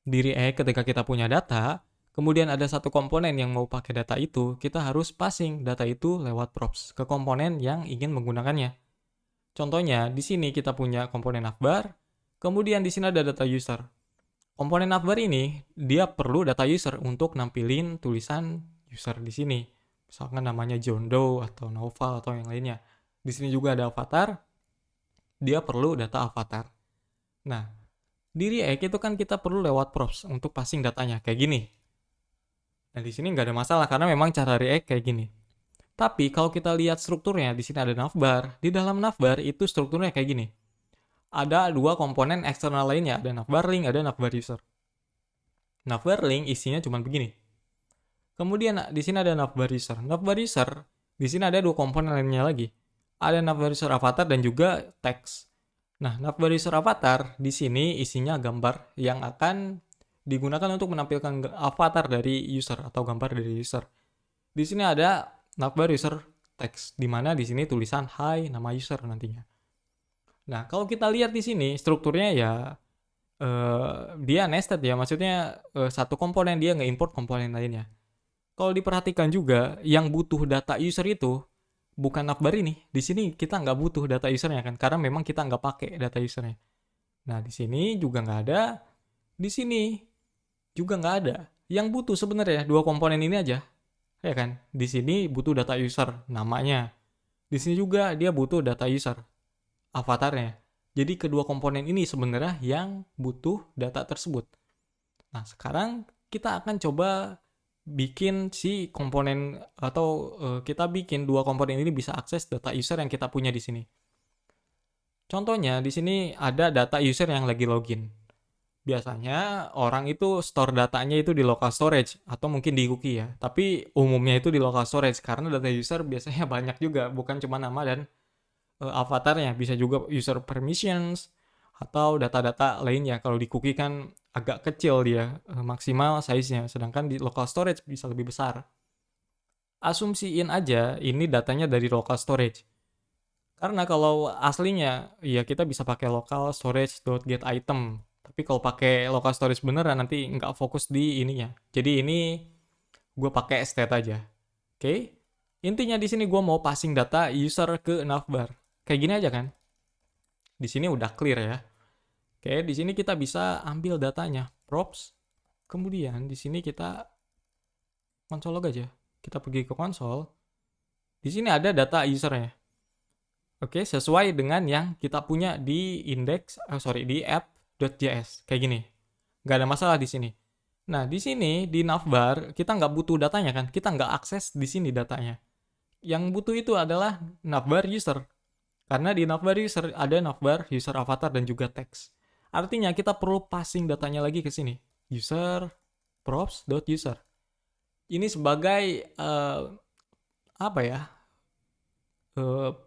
di React ketika kita punya data, kemudian ada satu komponen yang mau pakai data itu, kita harus passing data itu lewat props ke komponen yang ingin menggunakannya. Contohnya, di sini kita punya komponen navbar, kemudian di sini ada data user. Komponen navbar ini, dia perlu data user untuk nampilin tulisan user di sini. Misalkan namanya John Doe atau Naufal atau yang lainnya. Di sini juga ada avatar, dia perlu data avatar. Nah, di React itu kan kita perlu lewat props untuk passing datanya, kayak gini. Nah, di sini nggak ada masalah karena memang cara React kayak gini. Tapi kalau kita lihat strukturnya, di sini ada navbar. Di dalam navbar itu strukturnya kayak gini. Ada dua komponen eksternal lainnya, ada navbar link, ada navbar user. Navbar link isinya cuma begini. Kemudian di sini ada navbar user. Navbar user, di sini ada dua komponen lainnya lagi. Ada navbar user avatar dan juga text. Nah, navbar user avatar di sini isinya gambar yang akan digunakan untuk menampilkan avatar dari user atau gambar dari user. Di sini ada navbar user text, di mana di sini tulisan hi nama user nantinya. Nah, kalau kita lihat di sini strukturnya ya dia nested ya, maksudnya satu komponen dia nge-import komponen lainnya. Kalau diperhatikan juga, yang butuh data user itu bukan navbar ini. Di sini kita nggak butuh data usernya kan, karena memang kita nggak pakai data usernya. Nah, di sini juga nggak ada, di sini juga nggak ada. Yang butuh sebenarnya dua komponen ini aja, ya kan? Di sini butuh data user, namanya. Di sini juga dia butuh data user, avatarnya. Jadi kedua komponen ini sebenarnya yang butuh data tersebut. Nah, sekarang kita akan coba bikin si komponen atau kita bikin dua komponen ini bisa akses data user yang kita punya di sini. Contohnya di sini ada data user yang lagi login. Biasanya orang itu store datanya itu di local storage atau mungkin di cookie ya. Tapi umumnya itu di local storage karena data user biasanya banyak juga, bukan cuma nama dan avatarnya, bisa juga user permissions atau data-data lainnya. Kalau di cookie kan agak kecil dia maksimal size-nya, sedangkan di local storage bisa lebih besar. Asumsiin aja ini datanya dari local storage. Karena kalau aslinya ya kita bisa pakai local storage.getItem. Tapi kalau pakai local storage beneran nanti nggak fokus di ininya. Jadi ini gue pakai state aja. Oke? Intinya di sini gue mau passing data user ke navbar. Kayak gini aja kan? Di sini udah clear ya. Oke, di sini kita bisa ambil datanya, props. Kemudian di sini kita console log aja. Kita pergi ke console. Di sini ada data usernya. Oke, sesuai dengan yang kita punya di di app.js. Kayak gini. Nggak ada masalah di sini. Nah, di sini di navbar kita nggak butuh datanya kan? Kita nggak akses di sini datanya. Yang butuh itu adalah navbar user. Karena di navbar user ada navbar user avatar dan juga text. Artinya kita perlu passing datanya lagi ke sini. User props.user. Ini sebagai apa ya?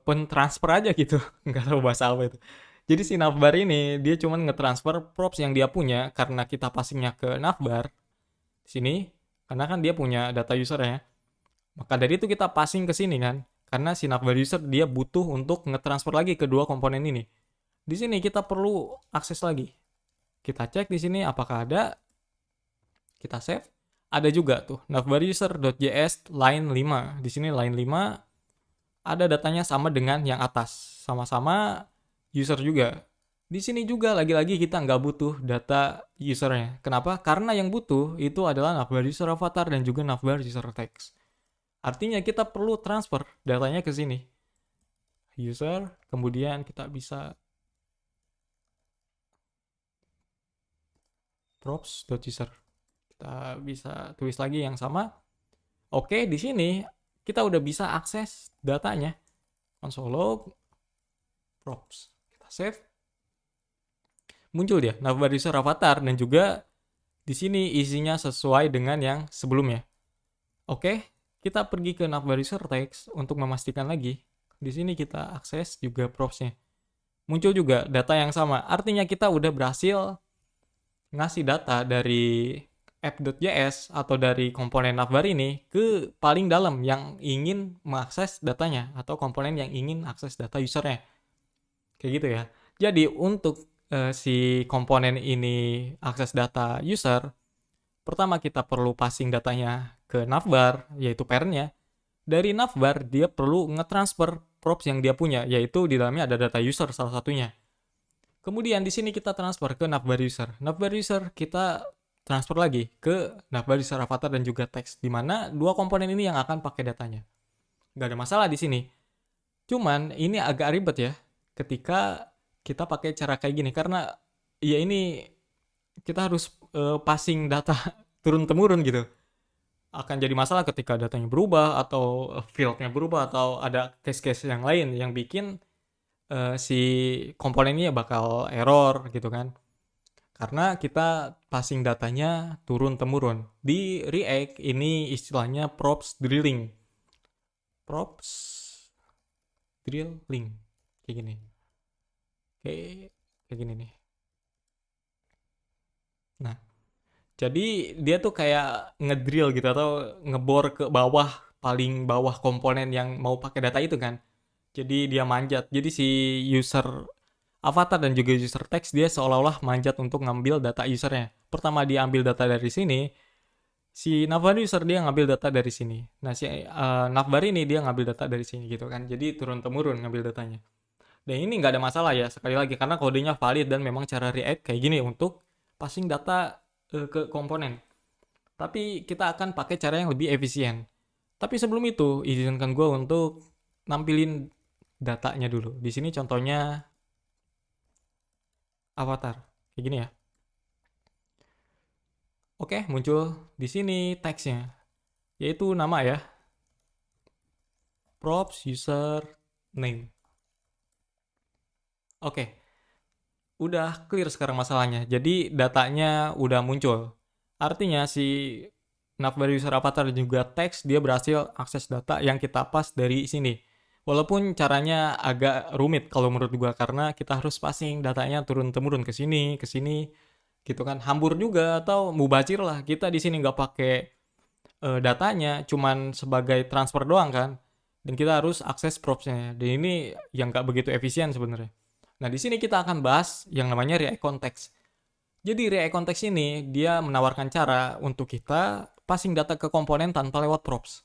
Pentransfer aja gitu. Nggak tahu bahasa apa itu. Jadi si navbar ini dia cuma nge-transfer props yang dia punya karena kita passingnya ke navbar di sini karena kan dia punya data user ya. Maka dari itu kita passing ke sini kan. Karena si navbar user dia butuh untuk nge-transfer lagi ke dua komponen ini. Di sini kita perlu akses lagi. Kita cek di sini apakah ada. Kita save. Ada juga tuh navbar user.js line 5. Di sini line 5 ada datanya sama dengan yang atas. Sama-sama user juga. Di sini juga lagi-lagi kita nggak butuh data usernya. Kenapa? Karena yang butuh itu adalah navbar user avatar dan juga navbar user text. Artinya kita perlu transfer datanya ke sini. User, kemudian kita bisa props.user. Kita bisa tulis lagi yang sama. Oke, di sini kita udah bisa akses datanya. Console log props. Kita save. Muncul dia navbar user avatar dan juga di sini isinya sesuai dengan yang sebelumnya. Oke, kita pergi ke navbar user text untuk memastikan lagi. Di sini kita akses juga propsnya. Muncul juga data yang sama. Artinya kita udah berhasil ngasih data dari app.js atau dari komponen navbar ini ke paling dalam yang ingin mengakses datanya atau komponen yang ingin akses data usernya. Kayak gitu ya. Jadi untuk si komponen ini akses data user, pertama kita perlu passing datanya ke navbar, yaitu parent-nya. Dari navbar, dia perlu nge-transfer props yang dia punya, yaitu di dalamnya ada data user salah satunya. Kemudian di sini kita transfer ke navbar user. Navbar user kita transfer lagi ke navbar user avatar dan juga teks, di mana dua komponen ini yang akan pakai datanya. Nggak ada masalah di sini. Cuman ini agak ribet ya ketika kita pakai cara kayak gini, karena ya ini kita harus passing data turun-temurun gitu. Akan jadi masalah ketika datanya berubah atau field-nya berubah atau ada case-case yang lain yang bikin si komponen ini bakal error gitu kan. Karena kita passing datanya turun-temurun. Di React ini istilahnya props drilling. Props drilling. Kayak gini. Kayak gini nih. Nah, jadi dia tuh kayak ngedrill gitu atau ngebor ke bawah, paling bawah komponen yang mau pakai data itu kan. Jadi dia manjat. Jadi si user avatar dan juga user text dia seolah-olah manjat untuk ngambil data usernya. Pertama dia ambil data dari sini, si navbar user dia ngambil data dari sini. Nah si navbar ini dia ngambil data dari sini gitu kan. Jadi turun-temurun ngambil datanya. Dan ini nggak ada masalah ya sekali lagi karena kodenya valid dan memang cara React kayak gini untuk passing data ke komponen. Tapi kita akan pakai cara yang lebih efisien. Tapi sebelum itu izinkan gue untuk nampilin datanya dulu. Di sini contohnya avatar kayak gini ya. Oke, muncul di sini teksnya, yaitu nama ya, props user name. Oke, udah clear sekarang masalahnya. Jadi datanya udah muncul. Artinya si navbar user avatar dan juga teks dia berhasil akses data yang kita pass dari sini. Walaupun caranya agak rumit kalau menurut gua karena kita harus passing datanya turun-temurun ke sini gitu kan. Hambur juga atau mubazir lah. Kita di sini nggak pakai datanya, cuman sebagai transfer doang kan. Dan kita harus akses propsnya. Dan ini yang nggak begitu efisien sebenarnya. Nah, di sini kita akan bahas yang namanya React Context. Jadi React Context ini dia menawarkan cara untuk kita passing data ke komponen tanpa lewat props.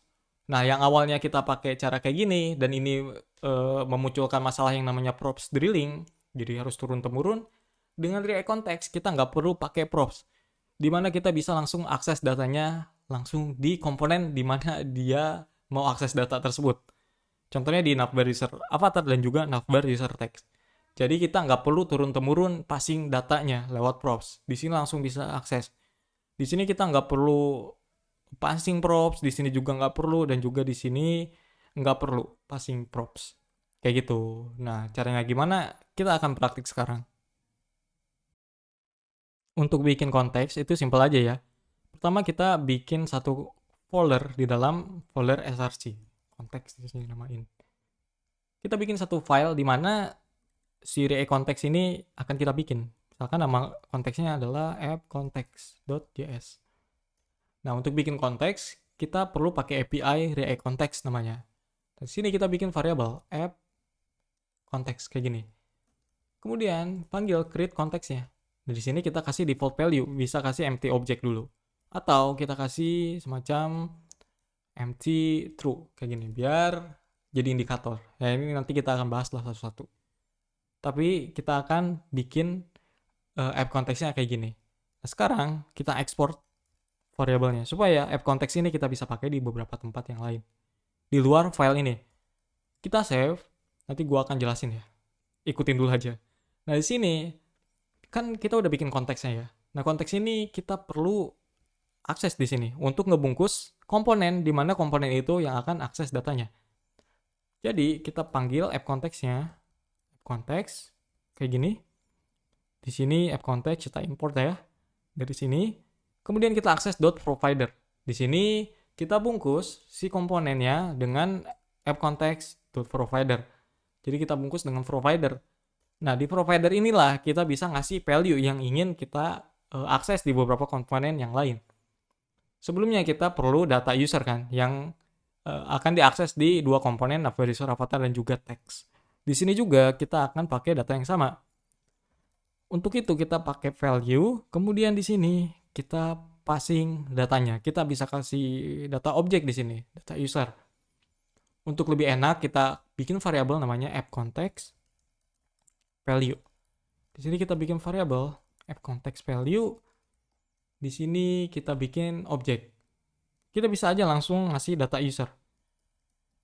Nah, yang awalnya kita pakai cara kayak gini dan ini memunculkan masalah yang namanya props drilling, jadi harus turun-temurun. Dengan React Context kita nggak perlu pakai props, di mana kita bisa langsung akses datanya langsung di komponen di mana dia mau akses data tersebut. Contohnya di navbar user avatar dan juga navbar user text. Jadi kita nggak perlu turun-temurun passing datanya lewat props. Di sini langsung bisa akses. Di sini kita nggak perlu passing props, di sini juga nggak perlu, dan juga di sini nggak perlu passing props. Kayak gitu. Nah, caranya gimana? Kita akan praktik sekarang. Untuk bikin konteks itu simpel aja ya. Pertama kita bikin satu folder di dalam folder src. Konteks di sini namain. Kita bikin satu file di mana si React Context ini akan kita bikin. Misalkan nama konteksnya adalah app-context.js. Nah, untuk bikin konteks, kita perlu pakai API React Context namanya. Di sini kita bikin variabel app context kayak gini. Kemudian panggil create konteksnya. Dari sini kita kasih default value, bisa kasih empty object dulu. Atau kita kasih semacam empty true kayak gini biar jadi indikator. Ya ini nanti kita akan bahas lah satu-satu. Tapi kita akan bikin app konteksnya kayak gini. Nah, sekarang kita export variabelnya supaya app konteks ini kita bisa pakai di beberapa tempat yang lain. Di luar file ini. Kita save, nanti gua akan jelasin ya. Ikutin dulu aja. Nah, di sini kan kita udah bikin konteksnya ya. Nah, konteks ini kita perlu akses di sini untuk ngebungkus komponen di mana komponen itu yang akan akses datanya. Jadi, kita panggil app konteksnya. Konteks kayak gini. Di sini app konteks kita import ya dari sini. Kemudian kita akses .provider. Di sini kita bungkus si komponennya dengan app context.provider. Jadi kita bungkus dengan provider. Nah, di provider inilah kita bisa ngasih value yang ingin kita akses di beberapa komponen yang lain. Sebelumnya kita perlu data user kan yang akan diakses di dua komponen navbar user avatar dan juga text. Di sini juga kita akan pakai data yang sama. Untuk itu kita pakai value, kemudian di sini kita passing datanya. Kita bisa kasih data objek di sini, data user. Untuk lebih enak kita bikin variabel namanya app context value. Di sini kita bikin variabel app context value. Di sini kita bikin objek. Kita bisa aja langsung ngasih data user.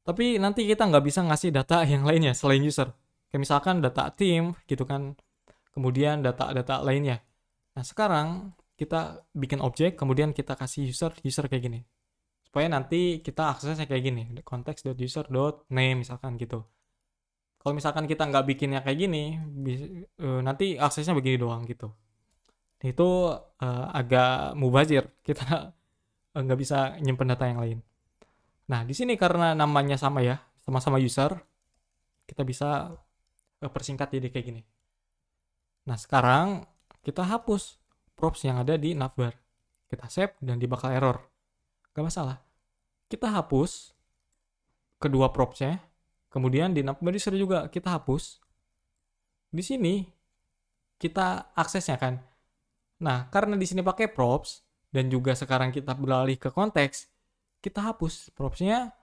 Tapi nanti kita nggak bisa ngasih data yang lainnya selain user. Kayak misalkan data team gitu kan. Kemudian data-data lainnya. Nah sekarang kita bikin objek, kemudian kita kasih user kayak gini. Supaya nanti kita aksesnya kayak gini. Context.user.name misalkan gitu. Kalau misalkan kita nggak bikinnya kayak gini, nanti aksesnya begini doang gitu. Itu agak mubazir. Kita nggak bisa nyimpen data yang lain. Nah, di sini karena namanya sama ya, sama-sama user, kita bisa persingkat jadi kayak gini. Nah, sekarang kita hapus props yang ada di navbar. Kita save dan dia bakal error. Gak masalah. Kita hapus kedua propsnya, kemudian di navbar user juga kita hapus. Di sini kita aksesnya kan. Nah, karena di sini pakai props dan juga sekarang kita beralih ke konteks, kita hapus propsnya.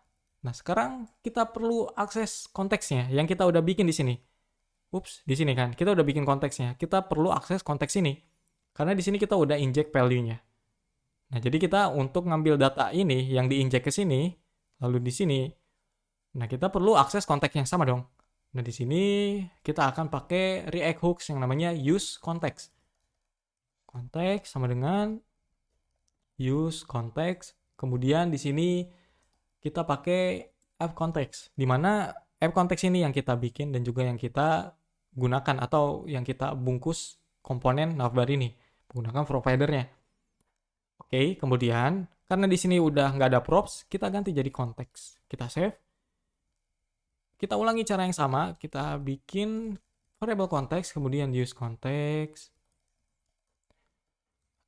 Nah, sekarang kita perlu akses konteksnya yang kita udah bikin di sini. Di sini kan kita udah bikin konteksnya. Kita perlu akses konteks ini. Karena di sini kita udah inject value-nya. Nah, jadi kita untuk ngambil data ini yang diinjek ke sini, lalu di sini, nah kita perlu akses konteks yang sama dong. Nah, di sini kita akan pakai React hooks yang namanya use context. Konteks sama dengan use context. Kemudian di sini kita pakai app context, di mana app context ini yang kita bikin dan juga yang kita gunakan atau yang kita bungkus komponen navbar ini menggunakan providernya. Oke, kemudian karena di sini udah nggak ada props, kita ganti jadi konteks. Kita save. Kita ulangi cara yang sama, kita bikin variable konteks, kemudian use context,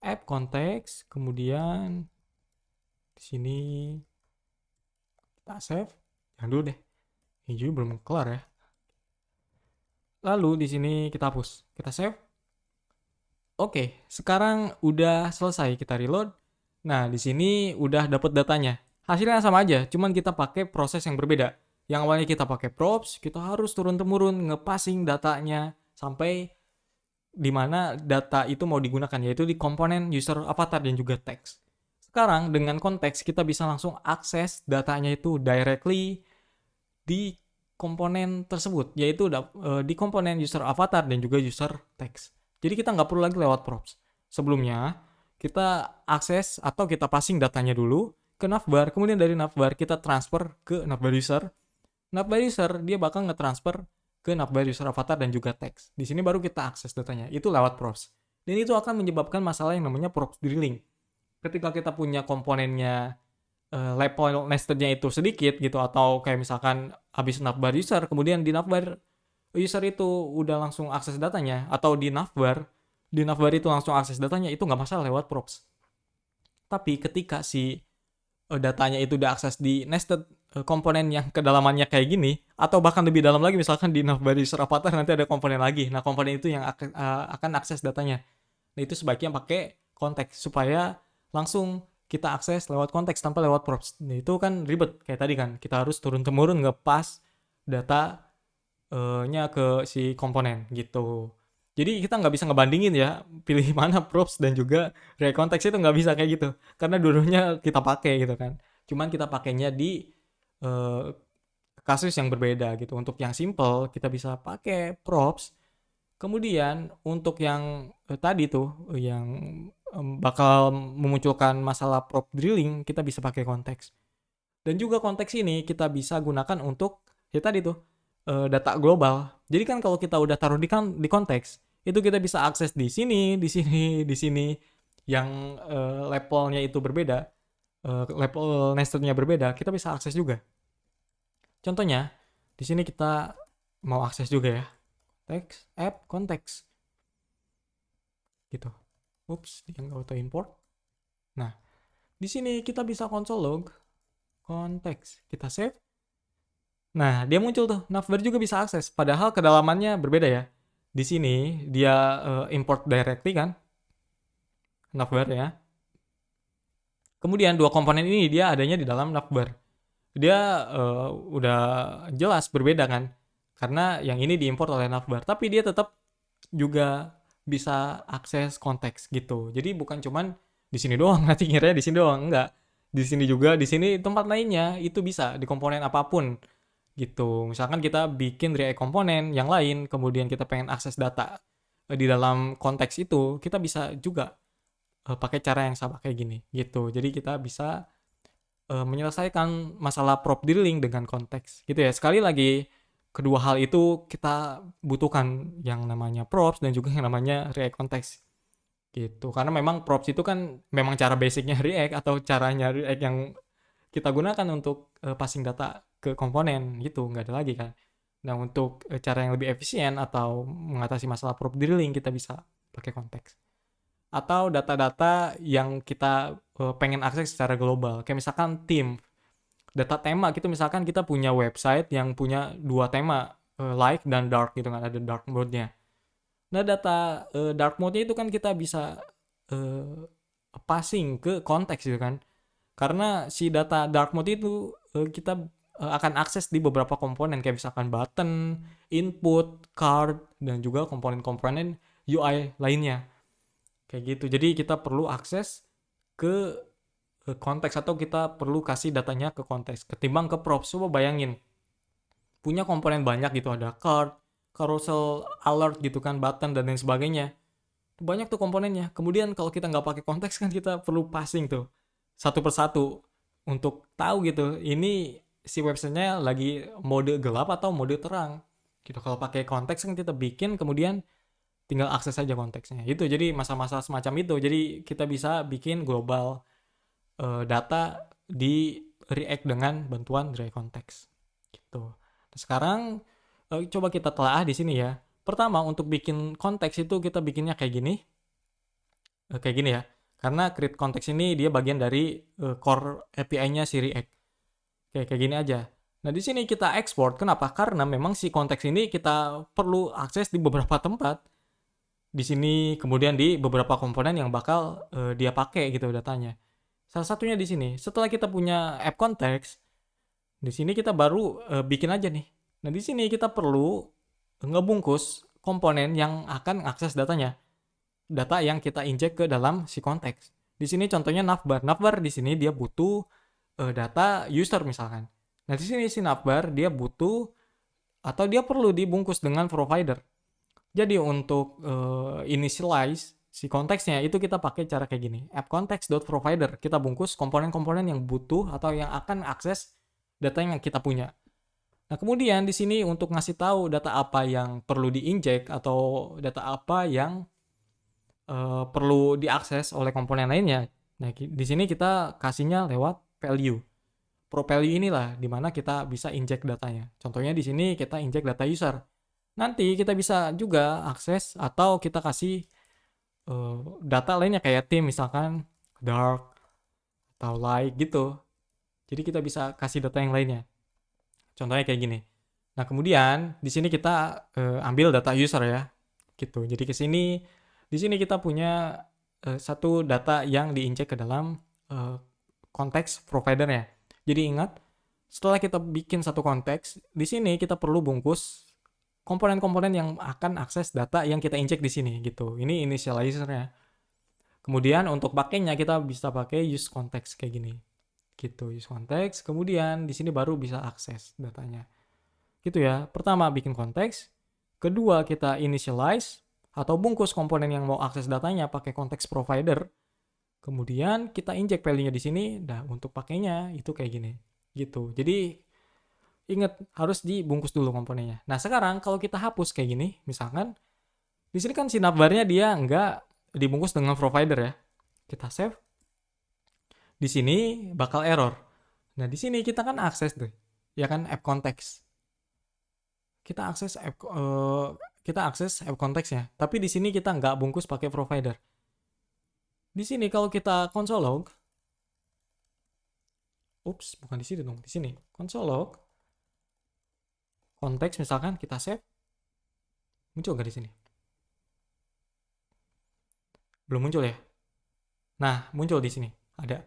app context, kemudian di sini kita save. Jangan dulu deh. Ini juga belum kelar ya. Lalu di sini kita hapus. Kita save. Oke, sekarang udah selesai kita reload. Nah, di sini udah dapet datanya. Hasilnya sama aja, cuman kita pakai proses yang berbeda. Yang awalnya kita pakai props, kita harus turun-temurun nge-passing datanya sampai di mana data itu mau digunakan, yaitu di komponen user avatar dan juga text. Sekarang dengan konteks kita bisa langsung akses datanya itu directly di komponen tersebut, yaitu di komponen user avatar dan juga user text. Jadi kita nggak perlu lagi lewat props. Sebelumnya kita akses atau kita passing datanya dulu ke navbar, kemudian dari navbar kita transfer ke navbar user. Navbar user dia bakal nge-transfer ke navbar user avatar dan juga text. Di sini baru kita akses datanya, itu lewat props. Dan itu akan menyebabkan masalah yang namanya props drilling. Ketika kita punya komponennya level nested-nya itu sedikit gitu, atau kayak misalkan habis navbar user, kemudian di navbar user itu udah langsung akses datanya, atau di navbar itu langsung akses datanya, itu nggak masalah lewat props. Tapi ketika si datanya itu udah akses di nested komponen yang kedalamannya kayak gini, atau bahkan lebih dalam lagi, misalkan di navbar user avatar nanti ada komponen lagi, nah komponen itu yang akan akses datanya. Nah itu sebaiknya pakai konteks supaya langsung kita akses lewat konteks tanpa lewat props. Nah, itu kan ribet kayak tadi kan. Kita harus turun-temurun nge-pass datanya ke si komponen gitu. Jadi kita nggak bisa ngebandingin ya, pilih mana props dan juga React konteks, itu nggak bisa kayak gitu. Karena dua-duanya kita pakai gitu kan. Cuman kita pakainya di kasus yang berbeda gitu. Untuk yang simple kita bisa pakai props. Kemudian untuk yang tadi tuh yang bakal memunculkan masalah prop drilling, kita bisa pakai konteks. Dan juga konteks ini kita bisa gunakan untuk ya tadi tuh data global. Jadi kan kalau kita udah taruh di konteks, itu kita bisa akses di sini, di sini, di sini yang levelnya itu berbeda, level nested-nya berbeda, kita bisa akses juga. Contohnya di sini kita mau akses juga ya. Text, app, konteks. Gitu. Dia nggak auto import. Nah, di sini kita bisa console log konteks. Kita save. Nah, dia muncul tuh. Navbar juga bisa akses. Padahal kedalamannya berbeda ya. Di sini dia import directly kan, navbar ya. Kemudian dua komponen ini dia adanya di dalam navbar. Dia udah jelas berbeda kan, karena yang ini diimport oleh navbar, tapi dia tetap juga bisa akses konteks gitu. Jadi bukan cuman di sini doang, nanti kira di sini doang, enggak. Di sini juga, di sini tempat lainnya itu bisa di komponen apapun gitu. Misalkan kita bikin React komponen yang lain, kemudian kita pengen akses data di dalam konteks itu, kita bisa juga pakai cara yang sama kayak gini gitu. Jadi kita bisa menyelesaikan masalah prop dealing dengan konteks gitu ya. Sekali lagi, kedua hal itu kita butuhkan yang namanya props dan juga yang namanya React konteks gitu. Karena memang props itu kan memang cara basicnya React atau caranya React yang kita gunakan untuk passing data ke komponen gitu, nggak ada lagi kan. Nah, untuk cara yang lebih efisien atau mengatasi masalah prop dealing kita bisa pakai konteks. Atau data-data yang kita pengen akses secara global. Kayak misalkan theme, data tema gitu, misalkan kita punya website yang punya dua tema, light dan dark gitu kan, ada dark mode-nya. Nah, data dark mode-nya itu kan kita bisa uh, passing ke konteks gitu kan. Karena si data dark mode itu kita akan akses di beberapa komponen kayak misalkan button, input, card, dan juga komponen-komponen UI lainnya. Kayak gitu. Jadi kita perlu akses ke konteks atau kita perlu kasih datanya ke konteks ketimbang ke props. Coba bayangin punya komponen banyak gitu, ada card, carousel, alert gitu kan, button dan lain sebagainya. Banyak tuh komponennya. Kemudian kalau kita nggak pakai konteks kan kita perlu passing tuh satu persatu untuk tahu gitu ini si websitenya lagi mode gelap atau mode terang gitu. Kalau pakai konteks kan kita bikin kemudian tinggal akses aja konteksnya itu. Jadi masa-masa semacam itu, jadi kita bisa bikin global data di React dengan bantuan React Context gitu. Nah, sekarang coba kita telaah di sini ya. Pertama, untuk bikin konteks itu kita bikinnya kayak gini ya. Karena create konteks ini dia bagian dari core API-nya si React. Kayak gini aja. Nah, di sini kita export. Kenapa? Karena memang si konteks ini kita perlu akses di beberapa tempat. Di sini, kemudian di beberapa komponen yang bakal dia pakai gitu datanya. Salah satunya di sini. Setelah kita punya app context, di sini kita baru bikin aja nih. Nah, di sini kita perlu ngebungkus komponen yang akan akses datanya. Data yang kita injek ke dalam si konteks. Di sini contohnya navbar. Navbar di sini dia butuh data user misalkan. Nah, di sini si navbar dia butuh atau dia perlu dibungkus dengan provider. Jadi untuk initialize si konteksnya itu kita pakai cara kayak gini. App context.provider. Kita bungkus komponen-komponen yang butuh atau yang akan akses data yang kita punya. Nah, kemudian di sini untuk ngasih tahu data apa yang perlu diinjek atau data apa yang perlu diakses oleh komponen lainnya. Nah, di sini kita kasihnya lewat value. Pro value inilah dimana kita bisa injek datanya. Contohnya di sini kita injek data user. Nanti kita bisa juga akses atau kita kasih data lainnya kayak theme misalkan dark atau light gitu. Jadi kita bisa kasih data yang lainnya. Contohnya kayak gini. Nah, kemudian di sini kita ambil data user ya. Gitu. Jadi di sini kita punya satu data yang diinjek ke dalam konteks providernya. Jadi ingat, setelah kita bikin satu konteks, di sini kita perlu bungkus komponen-komponen yang akan akses data yang kita injek di sini gitu. Ini initializer-nya. Kemudian untuk pakainya kita bisa pakai use context kayak gini. Gitu, use context. Kemudian di sini baru bisa akses datanya. Gitu ya. Pertama bikin konteks, kedua kita initialize atau bungkus komponen yang mau akses datanya pakai konteks provider. Kemudian kita injek value-nya di sini. Nah, untuk pakainya itu kayak gini. Gitu. Jadi ingat harus dibungkus dulu komponennya. Nah, sekarang kalau kita hapus kayak gini, misalkan di sini kan si navbarnya dia nggak dibungkus dengan provider ya. Kita save. Di sini bakal error. Nah, di sini kita kan akses tuh. Ya kan app context. Kita akses app context-nya. Tapi di sini kita nggak bungkus pakai provider. Di sini kalau kita console log, bukan di sini dong, di sini console log, konteks misalkan kita save, muncul nggak di sini? Belum muncul ya? Nah, muncul di sini. Ada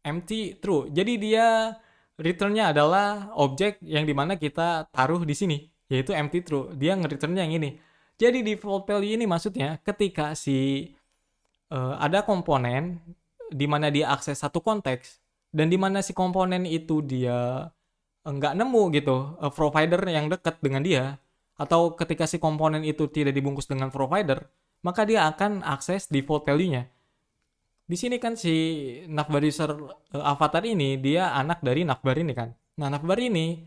empty true. Jadi dia returnnya adalah objek yang dimana kita taruh di sini, yaitu empty true. Dia nge-returnnya yang ini. Jadi default value ini maksudnya ketika ada komponen di mana dia akses satu konteks dan di mana si komponen itu dia nggak nemu gitu provider yang dekat dengan dia, atau ketika si komponen itu tidak dibungkus dengan provider, maka dia akan akses default value-nya. Di sini kan si navbar user avatar ini dia anak dari navbar ini kan. Nah, navbar ini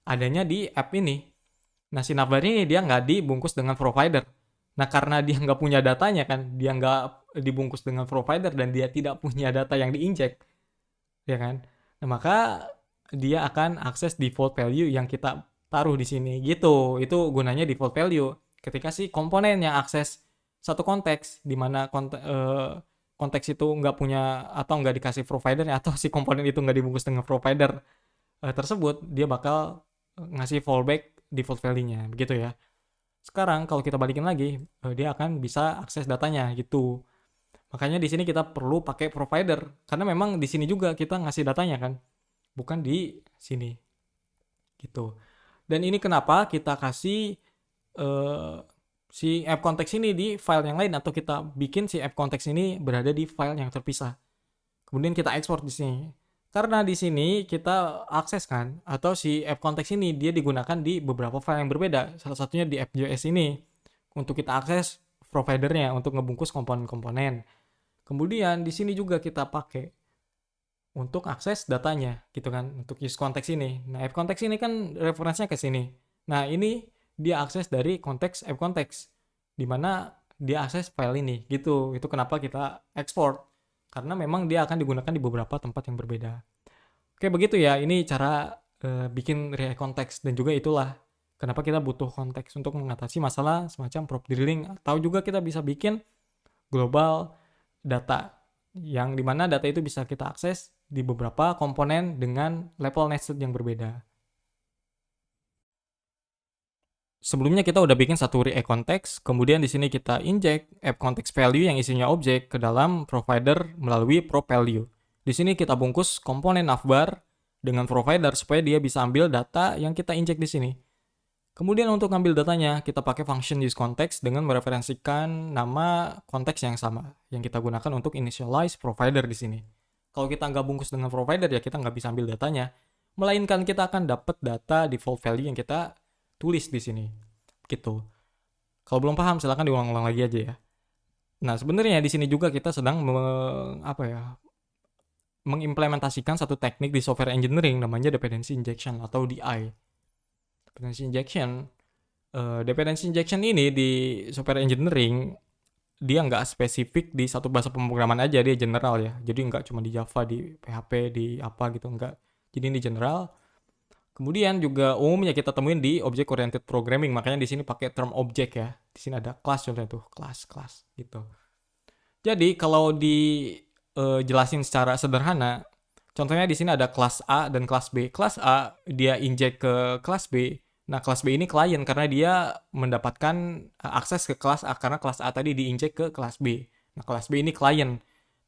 adanya di app ini. Nah, si navbar ini dia nggak dibungkus dengan provider. Nah, karena dia nggak punya datanya kan, dia nggak dibungkus dengan provider dan dia tidak punya data yang diinjek, ya kan? Nah, maka dia akan akses default value yang kita taruh di sini gitu. Itu gunanya default value. Ketika si komponen yang akses satu konteks di mana konteks itu nggak punya atau nggak dikasih providernya, atau si komponen itu nggak dibungkus dengan provider tersebut, dia bakal ngasih fallback default value-nya, begitu ya. Sekarang kalau kita balikin lagi, dia akan bisa akses datanya gitu. Makanya di sini kita perlu pakai provider, karena memang di sini juga kita ngasih datanya kan, bukan di sini gitu. Dan ini kenapa kita kasih si app konteks ini di file yang lain, atau kita bikin si app konteks ini berada di file yang terpisah. Kemudian kita ekspor di sini. Karena di sini kita akses kan, atau si app konteks ini dia digunakan di beberapa file yang berbeda. Salah satunya di app.js ini untuk kita akses providernya untuk ngebungkus komponen-komponen. Kemudian di sini juga kita pakai untuk akses datanya gitu kan, untuk use konteks ini. Nah, app konteks ini kan referensinya ke sini. Nah, ini dia akses dari konteks app konteks, di mana dia akses file ini gitu. Itu kenapa kita ekspor, karena memang dia akan digunakan di beberapa tempat yang berbeda. Oke, begitu ya. Ini cara bikin react konteks, dan juga itulah kenapa kita butuh konteks untuk mengatasi masalah semacam prop drilling, atau juga kita bisa bikin global data yang dimana data itu bisa kita akses di beberapa komponen dengan level nested yang berbeda. Sebelumnya kita udah bikin satu react konteks, kemudian di sini kita inject app context value yang isinya objek ke dalam provider melalui prop value. Di sini kita bungkus komponen navbar dengan provider supaya dia bisa ambil data yang kita inject di sini. Kemudian untuk ngambil datanya, kita pakai function useContext dengan mereferensikan nama konteks yang sama yang kita gunakan untuk initialize provider di sini. Kalau kita nggak bungkus dengan provider, ya kita nggak bisa ambil datanya, melainkan kita akan dapat data default value yang kita tulis di sini. Gitu. Kalau belum paham, silahkan diulang-ulang lagi aja ya. Nah, sebenarnya di sini juga kita sedang mengimplementasikan satu teknik di software engineering namanya dependency injection atau DI. Dependency injection ini di software engineering dia nggak spesifik di satu bahasa pemrograman aja, dia general ya. Jadi nggak cuma di Java, di PHP, di apa gitu, nggak. Jadi ini general. Kemudian juga umumnya kita temuin di object oriented programming, makanya di sini pakai term object ya. Di sini ada class contohnya tuh, class gitu. Jadi kalau dijelasin secara sederhana, contohnya di sini ada kelas A dan kelas B. Kelas A dia inject ke kelas B. Nah, kelas B ini klien karena dia mendapatkan akses ke kelas A karena kelas A tadi diinjek ke kelas B. Nah, kelas B ini klien.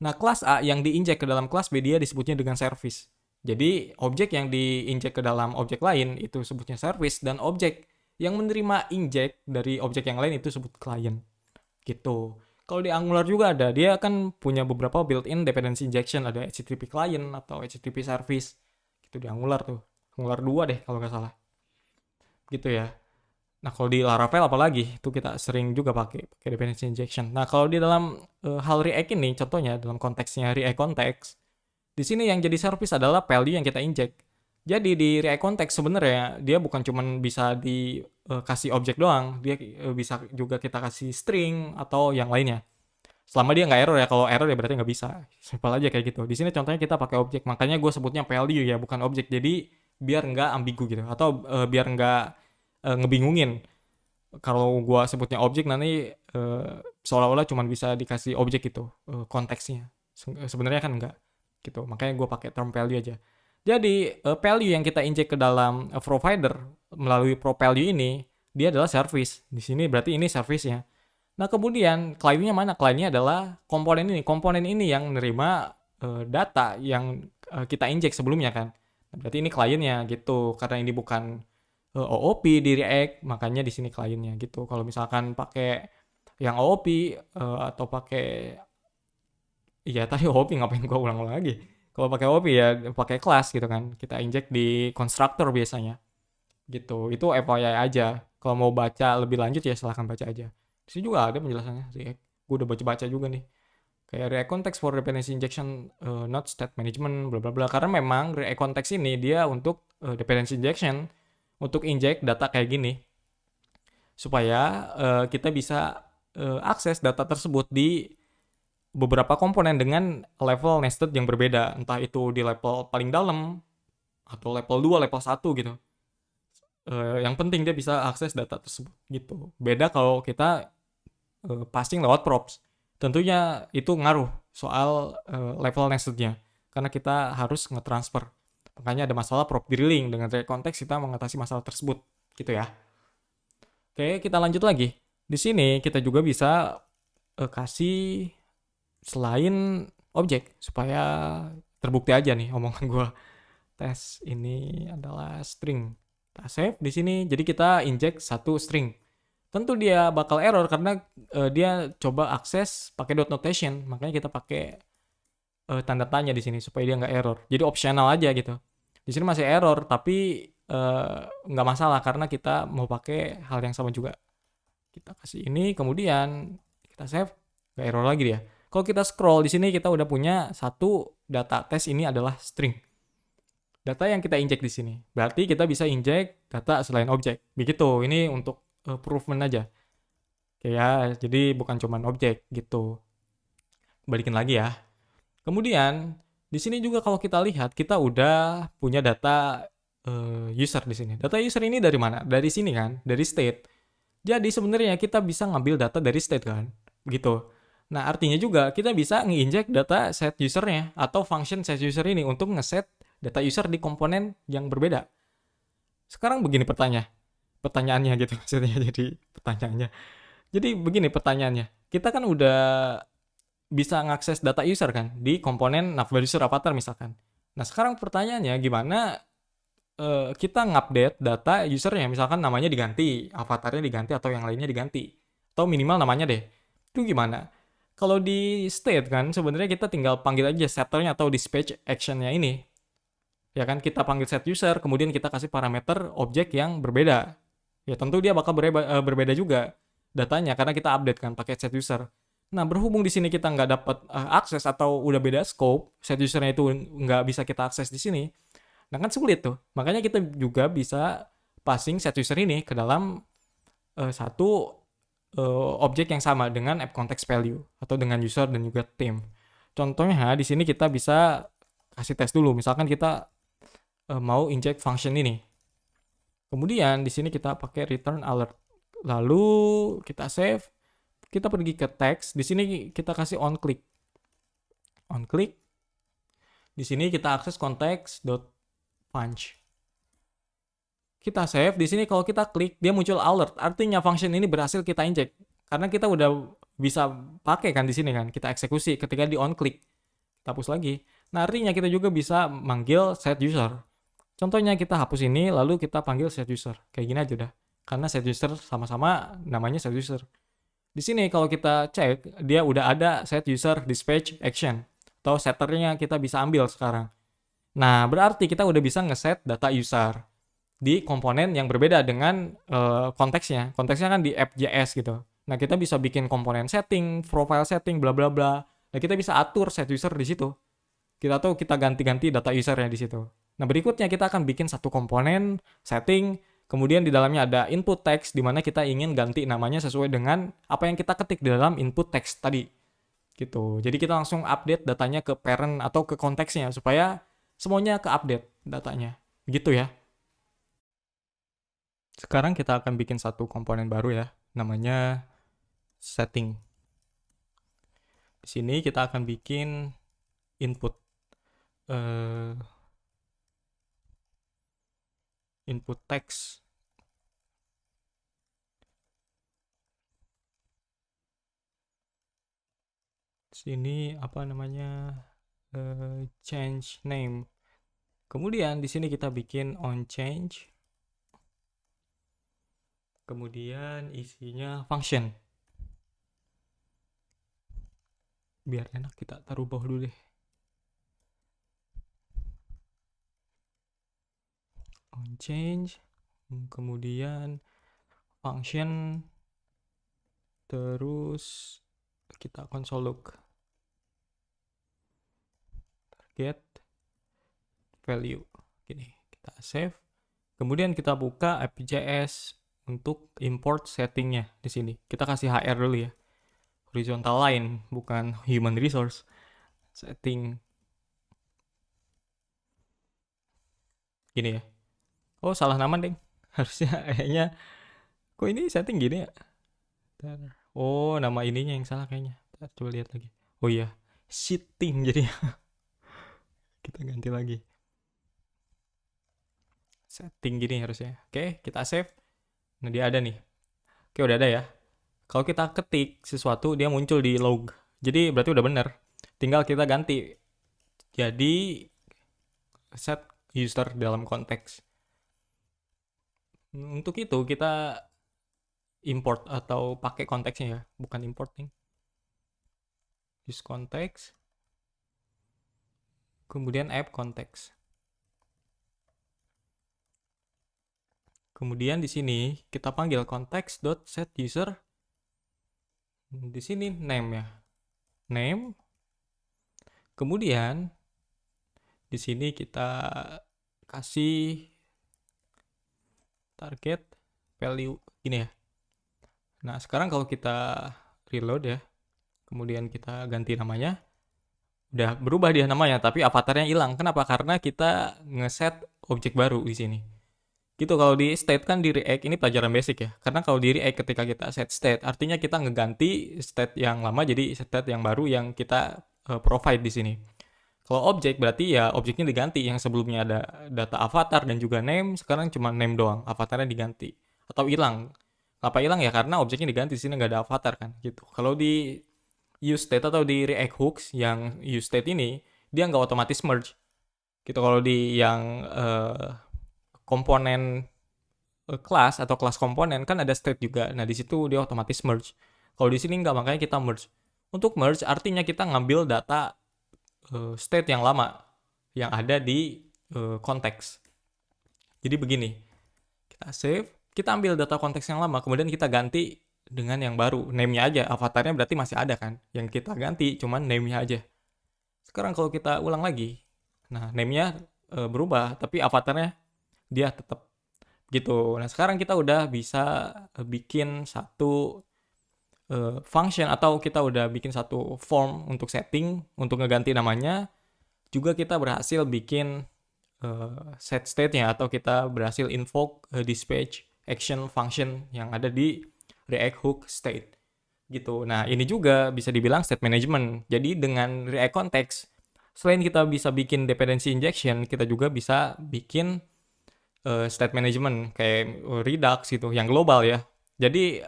Nah, kelas A yang diinjek ke dalam kelas B dia disebutnya dengan service. Jadi, objek yang diinjek ke dalam objek lain itu sebutnya service, dan objek yang menerima injek dari objek yang lain itu sebut klien. Gitu. Kalau di Angular juga ada, dia kan punya beberapa built-in dependency injection, ada HTTP client atau HTTP service. Gitu di Angular tuh. Angular 2 deh kalau nggak salah. Gitu ya. Nah, kalau di Laravel apalagi, itu kita sering juga pakai dependency injection. Nah, kalau di dalam hal React ini, contohnya dalam konteksnya React Context, di sini yang jadi service adalah value yang kita inject. Jadi di React Context sebenarnya dia bukan cuma bisa dikasih objek doang, dia bisa juga kita kasih string atau yang lainnya. Selama dia nggak error ya, kalau error ya berarti nggak bisa. Simpel aja kayak gitu. Di sini contohnya kita pakai objek, makanya gue sebutnya value ya, bukan objek. Jadi biar nggak ambigu gitu, atau biar nggak ngebingungin. Kalau gue sebutnya objek nanti seolah-olah cuma bisa dikasih objek gitu konteksnya. Sebenarnya kan enggak. Gitu. Makanya gue pakai term value aja. Jadi value yang kita inject ke dalam provider melalui prop value ini, dia adalah service. Di sini berarti ini service-nya. Nah, kemudian kliennya mana? Kliennya adalah komponen ini. Komponen ini yang nerima data yang kita injek sebelumnya kan. Nah, berarti ini kliennya gitu. Karena ini bukan OOP di React, makanya di sini kliennya gitu. Kalau misalkan pakai yang OOP atau pakai iya tadi OOP ngapain gua ulang lagi. Kalau pakai OOP ya pakai kelas gitu kan. Kita injek di constructor biasanya. Gitu. Itu FYI aja. Kalau mau baca lebih lanjut ya silahkan baca aja. Di sini juga ada penjelasannya React. Gue udah baca-baca juga nih. Kayak React Context for Dependency Injection, not State Management, bla bla bla. Karena memang React Context ini dia untuk dependency injection, untuk inject data kayak gini, supaya kita bisa akses data tersebut di beberapa komponen dengan level nested yang berbeda. Entah itu di level paling dalam, atau level 2, level 1 gitu. Yang penting dia bisa akses data tersebut gitu. Beda kalau kita passing lewat props. Tentunya itu ngaruh soal level nestednya. Karena kita harus nge-transfer. Makanya ada masalah prop drilling. Dengan React Context kita mengatasi masalah tersebut. Gitu ya. Oke, kita lanjut lagi. Di sini kita juga bisa kasih selain objek. Supaya terbukti aja nih omongan gue. Tes ini adalah string. Kita save di sini. Jadi kita inject satu string. Tentu dia bakal error karena dia coba akses pakai dot notation, makanya kita pakai tanda tanya di sini supaya dia nggak error. Jadi optional aja gitu. Di sini masih error tapi nggak masalah karena kita mau pakai hal yang sama juga. Kita kasih ini, kemudian kita save, nggak error lagi dia. Kalau kita scroll di sini kita udah punya satu data tes ini adalah string. Data yang kita inject di sini. Berarti kita bisa inject data selain objek. Begitu. Ini untuk proofment aja. Ya, jadi bukan cuman objek gitu. Balikin lagi ya. Kemudian di sini juga kalau kita lihat kita udah punya data user di sini. Data user ini dari mana? Dari sini kan, dari state. Jadi sebenarnya kita bisa ngambil data dari state kan, begitu. Nah artinya juga kita bisa nginjek data set usernya atau function set user ini untuk ngeset data user di komponen yang berbeda. Sekarang begini pertanyaannya gitu maksudnya jadi pertanyaannya. Jadi begini pertanyaannya. Kita kan udah bisa ngakses data user kan di komponen navbar user avatar misalkan. Nah sekarang pertanyaannya gimana kita ngupdate data usernya, misalkan namanya diganti, avatarnya diganti atau yang lainnya diganti, atau minimal namanya deh. Itu gimana? Kalau di state kan sebenarnya kita tinggal panggil aja setternya atau dispatch actionnya ini. Ya kan kita panggil set user, kemudian kita kasih parameter objek yang berbeda. Ya tentu dia bakal berbeda juga datanya karena kita update kan pakai set user. Nah, berhubung di sini kita nggak dapat akses atau udah beda scope, set usernya itu nggak bisa kita akses di sini. Nah, kan sulit tuh. Makanya kita juga bisa passing set user ini ke dalam satu objek yang sama dengan app context value atau dengan user dan juga theme. Contohnya di sini kita bisa kasih tes dulu. Misalkan kita mau inject function ini. Kemudian di sini kita pakai return alert. Lalu kita save, kita pergi ke text. Di sini kita kasih on click. On click. Di sini kita akses context.punch. Kita save. Di sini kalau kita klik dia muncul alert. Artinya function ini berhasil kita inject. Karena kita udah bisa pakai kan di sini kan. Kita eksekusi ketika di on click. Kita hapus lagi. Nah, artinya kita juga bisa manggil set user. Contohnya kita hapus ini lalu kita panggil set user. Kayak gini aja udah. Karena set user sama-sama namanya set user. Di sini kalau kita cek dia udah ada set user dispatch action atau setternya kita bisa ambil sekarang. Nah, berarti kita udah bisa ngeset data user di komponen yang berbeda dengan konteksnya. Konteksnya kan di app.js gitu. Nah, kita bisa bikin komponen setting, profile setting, bla bla bla. Nah, kita bisa atur set user di situ. Kita ganti-ganti data usernya di situ. Nah, berikutnya kita akan bikin satu komponen setting, kemudian di dalamnya ada input text di mana kita ingin ganti namanya sesuai dengan apa yang kita ketik di dalam input text tadi. Gitu. Jadi kita langsung update datanya ke parent atau ke konteksnya supaya semuanya ke-update datanya. Gitu ya. Sekarang kita akan bikin satu komponen baru ya, namanya setting. Di sini kita akan bikin input input text. ini apa namanya, change name. Kemudian di sini kita bikin on change. Kemudian isinya function. Biar enak kita taruh bawah dulu deh. On change. Kemudian function. Terus kita console log. Target value. Gini, kita save. Kemudian kita buka app.js untuk import settingnya di sini. Kita kasih HR dulu ya. Horizontal line, bukan human resource. Setting. Gini ya. Oh, salah nama, deng. Harusnya kayaknya. Kok ini setting gini ya? Oh, nama ininya yang salah kayaknya. Coba lihat lagi. Oh iya, setting jadi. Kita ganti lagi. Setting gini harusnya. Oke, kita save. Nah, dia ada nih. Oke, udah ada ya. Kalau kita ketik sesuatu, dia muncul di log. Jadi berarti udah bener. Tinggal kita ganti. Jadi set user dalam konteks. Untuk itu kita import atau pakai konteksnya ya, bukan importing. Use context. Kemudian app context. Kemudian di sini kita panggil context.setUser. Di sini name ya. Name. Kemudian di sini kita kasih target value gini ya. Nah, sekarang kalau kita reload ya, kemudian kita ganti namanya, udah berubah dia namanya, tapi avatarnya hilang. Kenapa? Karena kita ngeset objek baru di sini. Gitu, kalau di state kan di React ini pelajaran basic ya. Karena kalau di React ketika kita set state, artinya kita ngeganti state yang lama jadi state yang baru yang kita provide di sini. Kalau objek berarti ya objeknya diganti, yang sebelumnya ada data avatar dan juga name, sekarang cuma name doang, avatarnya diganti atau hilang. Apa hilang ya? Karena objeknya diganti, di sini nggak ada avatar kan, gitu. Kalau di use state atau di React hooks yang use state ini, dia nggak otomatis merge. Gitu, kalau di yang komponen kelas atau kelas komponen kan ada state juga. Nah, di situ dia otomatis merge. Kalau di sini nggak, makanya kita merge. Untuk merge artinya kita ngambil data state yang lama yang ada di konteks. Jadi begini. Kita save, kita ambil data konteks yang lama, kemudian kita ganti dengan yang baru. Name-nya aja, avatarnya berarti masih ada kan. Yang kita ganti cuman name-nya aja. Sekarang kalau kita ulang lagi, nah name-nya berubah, tapi avatarnya dia tetap gitu. Nah, sekarang kita udah bisa bikin satu function atau kita udah bikin satu form untuk setting, untuk ngeganti namanya. Juga kita berhasil bikin set state-nya atau kita berhasil invoke dispatch action function yang ada di React Hook State. Gitu. Nah, ini juga bisa dibilang state management. Jadi dengan React Context, selain kita bisa bikin dependency injection, kita juga bisa bikin state management kayak Redux gitu, yang global ya. Jadi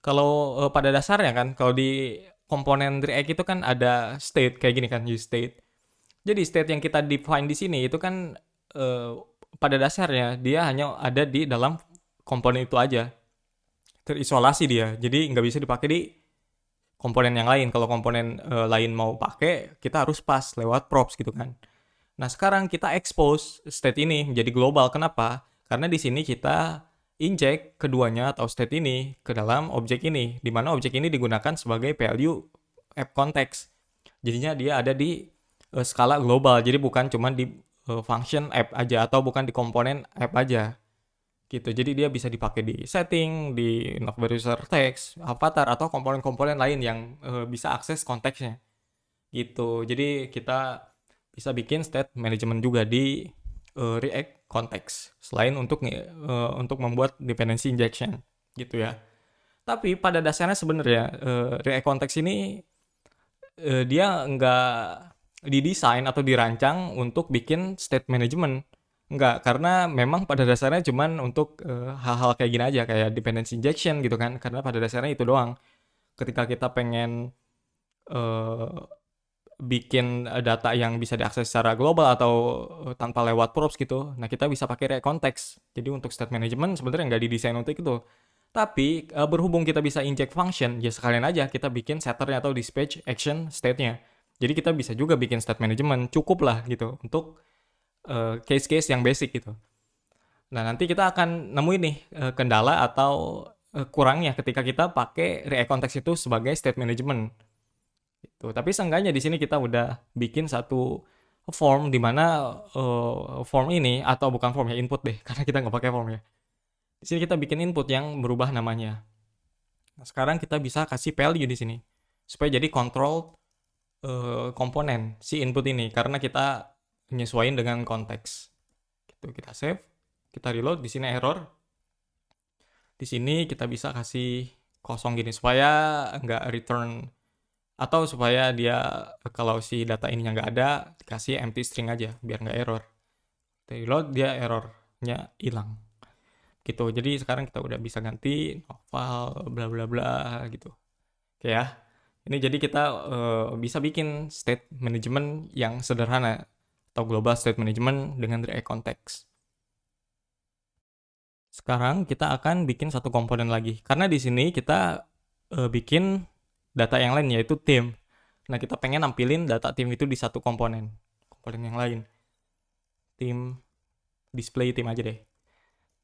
kalau pada dasarnya kan, kalau di komponen React itu kan ada state kayak gini kan, use state. Jadi state yang kita define di sini itu kan pada dasarnya dia hanya ada di dalam komponen itu aja, terisolasi dia. Jadi nggak bisa dipakai di komponen yang lain. Kalau komponen lain mau pakai, kita harus pas lewat props gitu kan. Nah, sekarang kita expose state ini menjadi global. Kenapa? Karena di sini kita inject keduanya atau state ini ke dalam objek ini, di mana objek ini digunakan sebagai value app context. Jadinya dia ada di skala global. Jadi bukan cuma di function app aja atau bukan di komponen app aja. Gitu. Jadi dia bisa dipakai di setting, di navbar user text, avatar atau komponen-komponen lain yang bisa akses konteksnya. Gitu. Jadi kita bisa bikin state management juga di React Context selain untuk membuat dependency injection gitu ya. Tapi pada dasarnya sebenarnya React Context ini dia nggak didesain atau dirancang untuk bikin state management. Nggak, karena memang pada dasarnya cuman untuk hal-hal kayak gini aja, kayak dependency injection gitu kan. Karena pada dasarnya itu doang. Ketika kita pengen eh, bikin data yang bisa diakses secara global atau tanpa lewat props gitu. Nah, kita bisa pakai React Context. Jadi untuk state management sebenarnya nggak didesain untuk itu. Tapi berhubung kita bisa inject function, ya sekalian aja kita bikin setternya atau dispatch action state-nya. Jadi kita bisa juga bikin state management, cukup lah gitu untuk case-case yang basic gitu. Nah, nanti kita akan nemuin nih kendala atau kurangnya ketika kita pakai React Context itu sebagai state management. Gitu. Tapi seenggaknya di sini kita udah bikin satu form di mana form ini atau bukan form ya, input deh karena kita nggak pakai form ya. Di sini kita bikin input yang berubah namanya. Nah, sekarang kita bisa kasih value di sini supaya jadi control komponen si input ini karena kita menyesuaikan dengan konteks. Gitu, kita save, kita reload, di sini error. Di sini kita bisa kasih kosong gini supaya nggak return atau supaya dia kalau si data ininya nggak ada dikasih empty string aja biar nggak error. Kita reload dia errornya hilang. Gitu. Jadi sekarang kita udah bisa ganti novel bla bla bla gitu. Oke ya. Ini jadi kita bisa bikin state management yang sederhana atau global state management dengan React Context. Sekarang kita akan bikin satu komponen lagi. Karena di sini kita bikin data yang lain yaitu theme. Nah, kita pengen nampilin data theme itu di satu komponen. Komponen yang lain. Theme display theme aja deh.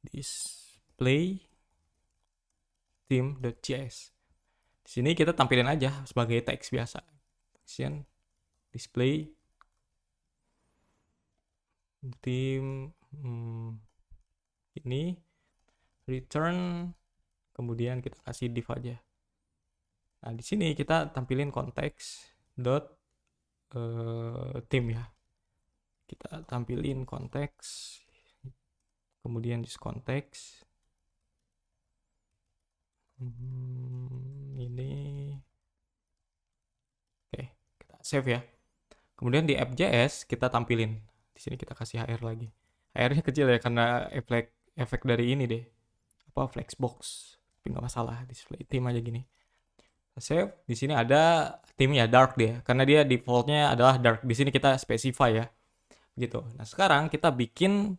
Display theme.js. Di sini kita tampilin aja sebagai teks biasa. Function display theme ini return, kemudian kita kasih div aja. Nah, di sini kita tampilin konteks dot theme ya. Kita tampilin konteks, kemudian use konteks. Ini oke, kita save ya. Kemudian di app.js kita tampilin. Di sini kita kasih hr lagi. HR-nya kecil ya karena efek dari ini deh. Apa flexbox. Tapi nggak masalah, display theme aja gini. Save. Di sini ada theme-nya dark dia karena dia defaultnya adalah dark. Di sini kita specify ya. Gitu. Nah, sekarang kita bikin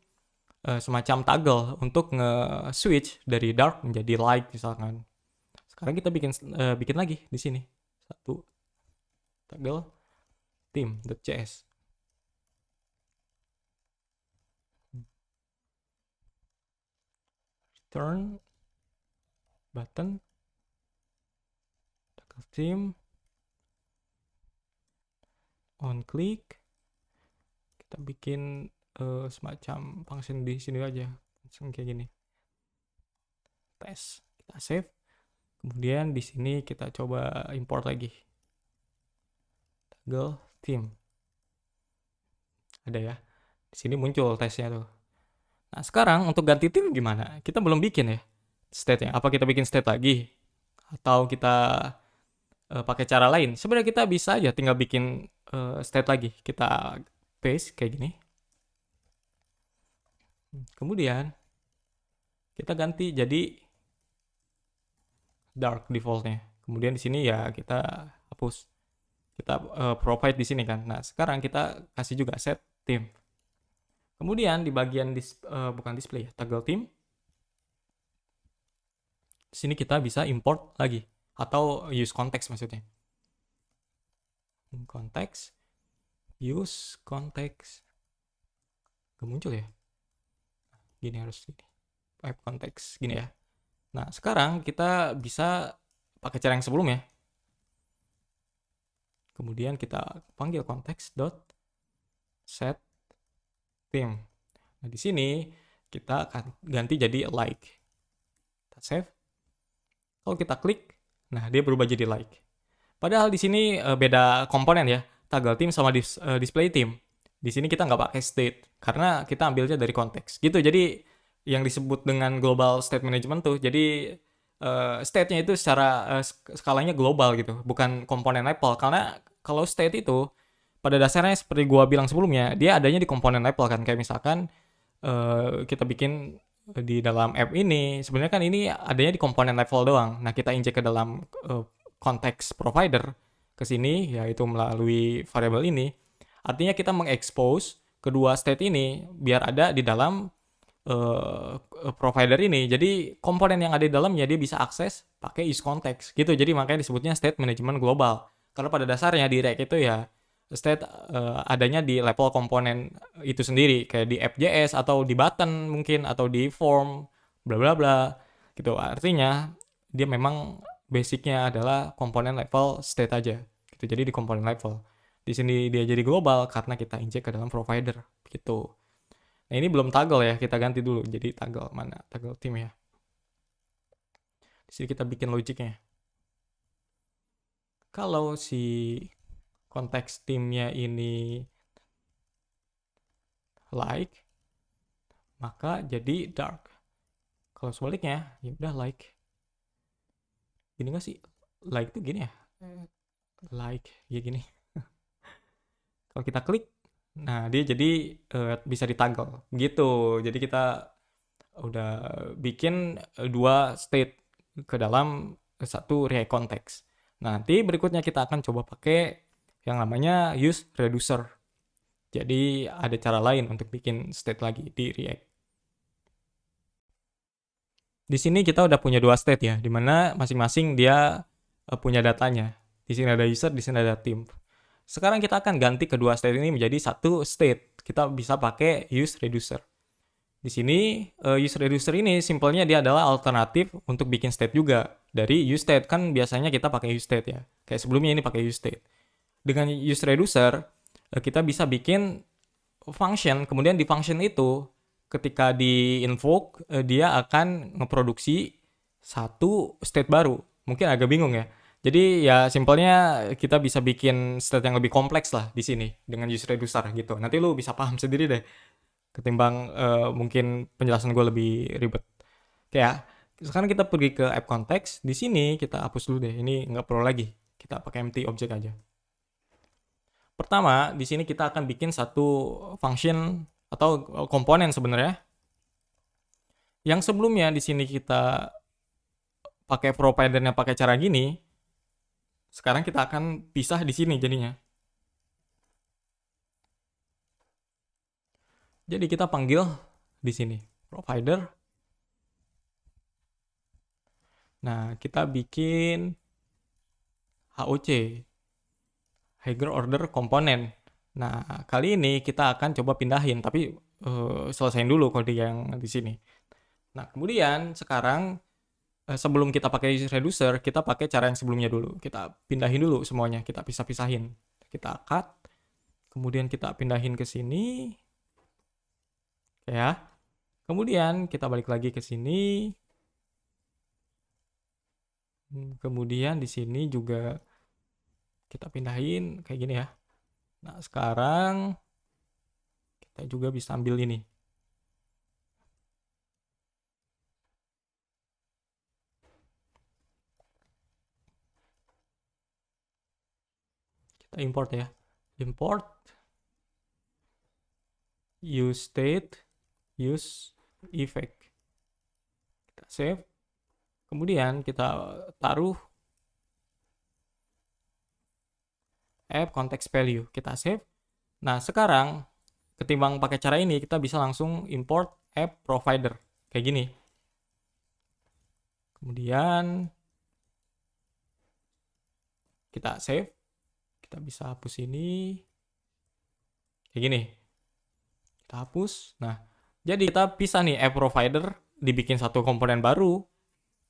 semacam toggle untuk nge-switch dari dark menjadi light misalkan. Sekarang kita bikin lagi di sini. Satu toggle theme.js. Return button toggle theme on click. Kita bikin semacam function di sini aja, function kayak gini. Tes, kita save. Kemudian di sini kita coba import lagi. Toggle theme. Ada ya. Di sini muncul tesnya tuh. Nah, sekarang untuk ganti theme gimana? Kita belum bikin ya state-nya. Apa kita bikin state lagi? Atau kita pakai cara lain? Sebenarnya kita bisa aja tinggal bikin state lagi. Kita paste kayak gini. Kemudian kita ganti jadi dark defaultnya. Kemudian di sini ya kita hapus. Kita provide di sini kan. Nah, sekarang kita kasih juga set theme. Kemudian di bagian bukan display ya, toggle theme. Di sini kita bisa import lagi atau use context maksudnya. Context, use context. Gak muncul ya? Gini harus gini. Pipe context gini ya. Nah, sekarang kita bisa pakai cara yang sebelumnya. Kemudian kita panggil context dot set theme. Nah, di sini kita akan ganti jadi like. Kita save. Kalau kita klik, nah dia berubah jadi like. Padahal di sini beda komponen ya, toggle theme sama display theme. Di sini kita nggak pakai state karena kita ambilnya dari konteks. Gitu. Jadi yang disebut dengan global state management tuh, jadi state-nya itu secara skalanya global gitu, bukan komponen level. Karena kalau state itu pada dasarnya seperti gua bilang sebelumnya, dia adanya di komponen level kan. Kayak misalkan kita bikin di dalam app ini, sebenarnya kan ini adanya di komponen level doang. Nah, kita injek ke dalam konteks provider, ke sini, yaitu melalui variabel ini. Artinya kita mengekspos kedua state ini biar ada di dalam provider ini. Jadi komponen yang ada di dalamnya dia bisa akses pakai use context gitu. Jadi makanya disebutnya state management global. Karena pada dasarnya di React itu ya state adanya di level komponen itu sendiri, kayak di app.js atau di button mungkin atau di form bla bla bla gitu. Artinya dia memang basicnya adalah komponen level state aja gitu. Jadi di komponen level. Di sini dia jadi global karena kita injek ke dalam provider gitu. Nah, ini belum toggle ya, kita ganti dulu. Jadi toggle mana? Toggle tim ya. Di sini kita bikin logiknya. Kalau si konteks timnya ini like, maka jadi dark. Kalau sebaliknya, ya udah like. Gini nggak sih? Like tuh gini ya? Like, ya gini. Kalau kita klik, nah dia jadi bisa ditoggle gitu. Jadi kita udah bikin dua state ke dalam satu React context. Nah, nanti berikutnya kita akan coba pakai yang namanya use reducer. Jadi ada cara lain untuk bikin state lagi di React. Di sini kita udah punya dua state ya, dimana masing-masing dia punya datanya. Di sini ada user, di sini ada team. Sekarang kita akan ganti kedua state ini menjadi satu state. Kita bisa pakai use reducer. Di sini use reducer ini simpelnya dia adalah alternatif untuk bikin state juga. Dari use state kan biasanya kita pakai use state ya. Kayak sebelumnya ini pakai use state. Dengan use reducer kita bisa bikin function, kemudian di function itu ketika di invoke dia akan ngeproduksi satu state baru. Mungkin agak bingung ya. Jadi ya simpelnya kita bisa bikin state yang lebih kompleks lah di sini dengan use reducer gitu. Nanti lu bisa paham sendiri deh ketimbang mungkin penjelasan gue lebih ribet. Kayak sekarang kita pergi ke app context, di sini kita hapus dulu deh. Ini nggak perlu lagi. Kita pakai empty object aja. Pertama, di sini kita akan bikin satu function atau komponen sebenarnya. Yang sebelumnya di sini kita pakai providernya pakai cara gini. Sekarang kita akan pisah di sini jadinya. Jadi kita panggil di sini provider. Nah, kita bikin HOC, Higher Order Component. Nah, kali ini kita akan coba pindahin, tapi selesaiin dulu kode yang di sini. Nah, kemudian sekarang sebelum kita pakai reducer, kita pakai cara yang sebelumnya dulu. Kita pindahin dulu semuanya, kita pisah-pisahin. Kita cut, kemudian kita pindahin ke sini. Ya. Kemudian kita balik lagi ke sini. Kemudian di sini juga kita pindahin kayak gini ya. Nah, sekarang kita juga bisa ambil ini. Kita import ya. Import use state use effect. Kita save. Kemudian kita taruh app context value. Kita save. Nah, sekarang ketimbang pakai cara ini, kita bisa langsung import app provider. Kayak gini. Kemudian kita save. Kita bisa hapus ini. Kayak gini. Kita hapus. Nah, jadi kita pisah nih app provider, dibikin satu komponen baru.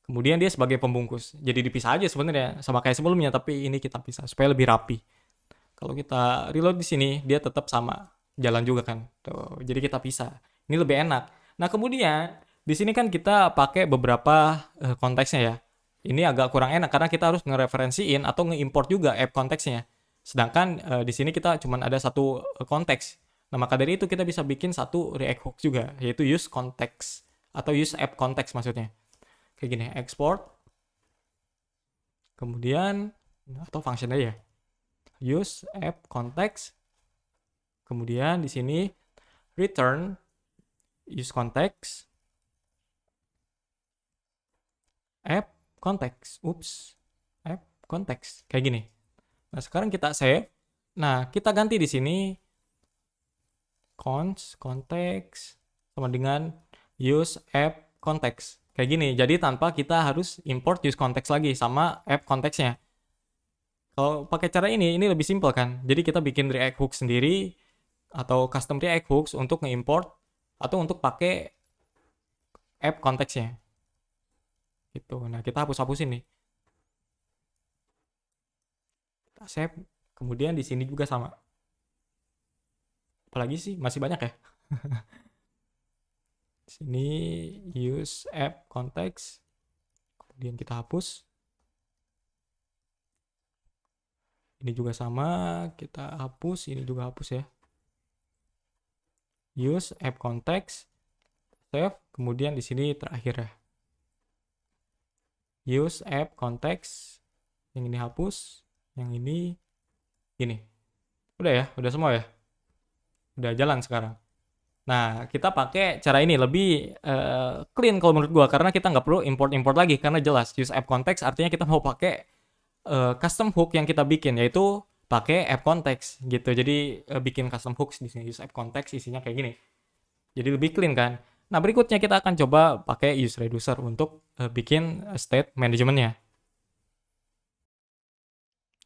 Kemudian dia sebagai pembungkus. Jadi dipisah aja sebenarnya sama kayak sebelumnya, tapi ini kita pisah supaya lebih rapi. Kalau kita reload di sini, dia tetap sama jalan juga kan. Tuh, jadi kita pisah. Ini lebih enak. Nah, kemudian di sini kan kita pakai beberapa konteksnya ya. Ini agak kurang enak karena kita harus ngereferensiin atau nge-import juga app konteksnya. Sedangkan di sini kita cuma ada satu konteks. Nah, maka dari itu kita bisa bikin satu React hook juga, yaitu use context atau use app context maksudnya. Kayak gini, export. Kemudian atau function aja ya. Use app context. Kemudian di sini return use context app context. App context kayak gini. Nah, sekarang kita save. Nah, kita ganti di sini context sama dengan use app context. Kayak gini. Jadi tanpa kita harus import use context lagi sama app konteksnya. Kalau pakai cara ini lebih simpel kan. Jadi kita bikin React hook sendiri atau custom React hooks untuk nge-import atau untuk pakai app konteksnya. Gitu. Nah, kita hapus-hapusin nih. Kita save. Kemudian di sini juga sama. Apalagi sih? Masih banyak ya? Sini use app context. Kemudian kita hapus. Ini juga sama, kita hapus, ini juga hapus ya. Use app context, save, kemudian di sini terakhir ya. Use app context, yang ini hapus, yang ini Udah ya, udah semua ya. Udah jalan sekarang. Nah, kita pakai cara ini lebih clean kalau menurut gua karena kita nggak perlu import-import lagi karena jelas use app context artinya kita mau pakai custom hook yang kita bikin yaitu pakai app context gitu. Jadi bikin custom hooks di sini use app context isinya kayak gini. Jadi lebih clean kan. Nah, berikutnya kita akan coba pakai use reducer untuk bikin state manajemennya.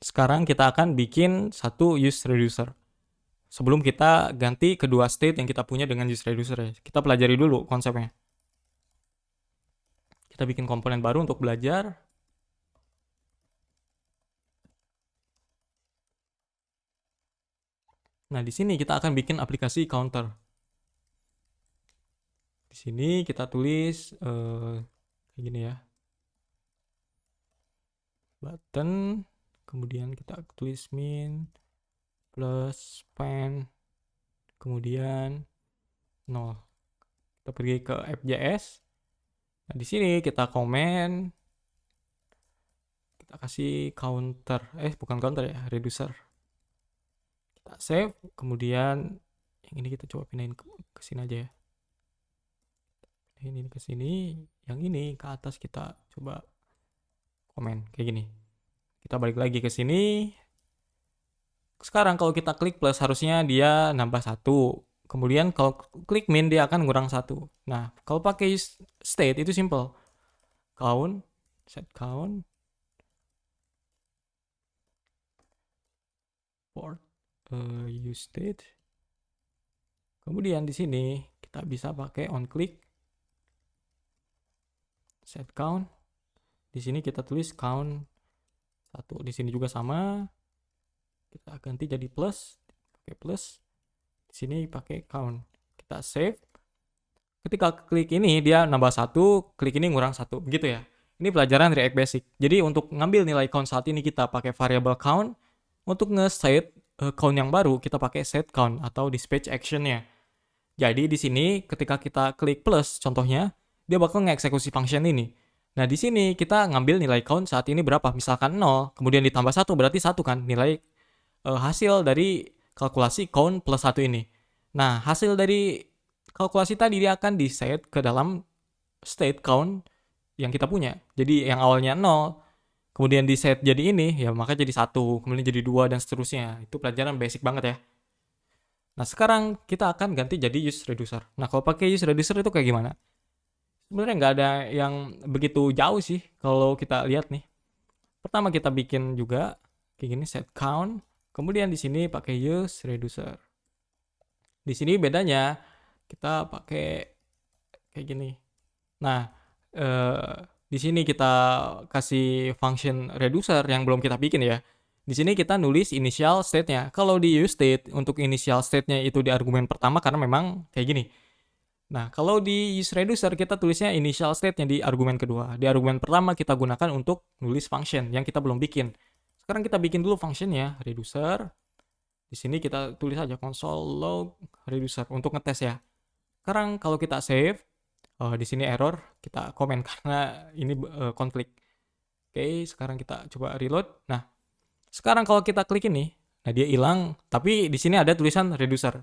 Sekarang kita akan bikin satu use reducer. Sebelum kita ganti kedua state yang kita punya dengan use reducer ya. Kita pelajari dulu konsepnya. Kita bikin komponen baru untuk belajar. Nah, di sini kita akan bikin aplikasi counter. Di sini kita tulis kayak gini ya. Button, kemudian kita tulis min plus span, kemudian 0. Kita pergi ke app.js. Nah, di sini kita komen, kita kasih counter, bukan counter ya, reducer. Kita save, kemudian yang ini kita coba pindahin ke sini aja ya. Ini ke sini, yang ini ke atas kita coba komen kayak gini. Kita balik lagi ke sini. Sekarang kalau kita klik plus harusnya dia nambah 1. Kemudian kalau klik min dia akan ngurang 1. Nah, kalau pakai state itu simple. Count, set count, port, use state. Kemudian di sini kita bisa pakai on click, set count. Di sini kita tulis count 1. Di sini juga sama. Kita ganti jadi plus, pakai plus. Di sini pakai count. Kita save. Ketika klik ini dia nambah 1, klik ini ngurang 1. Begitu ya. Ini pelajaran React Basic. Jadi untuk ngambil nilai count saat ini kita pakai variable count. Untuk nge-set count yang baru kita pakai set count atau dispatch action-nya. Jadi di sini ketika kita klik plus contohnya, dia bakal ngeksekusi function ini. Nah, di sini kita ngambil nilai count saat ini berapa? Misalkan 0, kemudian ditambah 1 berarti 1 kan nilai hasil dari kalkulasi count plus 1 ini. Nah, hasil dari kalkulasi tadi dia akan di-set ke dalam state count yang kita punya. Jadi yang awalnya 0, kemudian di-set jadi ini, ya maka jadi 1, kemudian jadi 2, dan seterusnya. Itu pelajaran basic banget ya. Nah, sekarang kita akan ganti jadi use reducer. Nah, kalau pakai use reducer itu kayak gimana? Sebenarnya nggak ada yang begitu jauh sih kalau kita lihat nih. Pertama kita bikin juga kayak gini set count, kemudian di sini pakai use reducer. Di sini bedanya kita pakai kayak gini. Nah, di sini kita kasih function reducer yang belum kita bikin ya. Di sini kita nulis initial state-nya. Kalau di use state, untuk initial state-nya itu di argumen pertama karena memang kayak gini. Nah, kalau di use reducer kita tulisnya initial state-nya di argumen kedua. Di argumen pertama kita gunakan untuk nulis function yang kita belum bikin. Sekarang kita bikin dulu function-nya, reducer. Di sini kita tulis aja console log reducer untuk ngetes ya. Sekarang kalau kita save, di sini error, kita komen karena ini konflik. Oke, sekarang kita coba reload. Nah, sekarang kalau kita klik ini, nah dia hilang, tapi di sini ada tulisan reducer.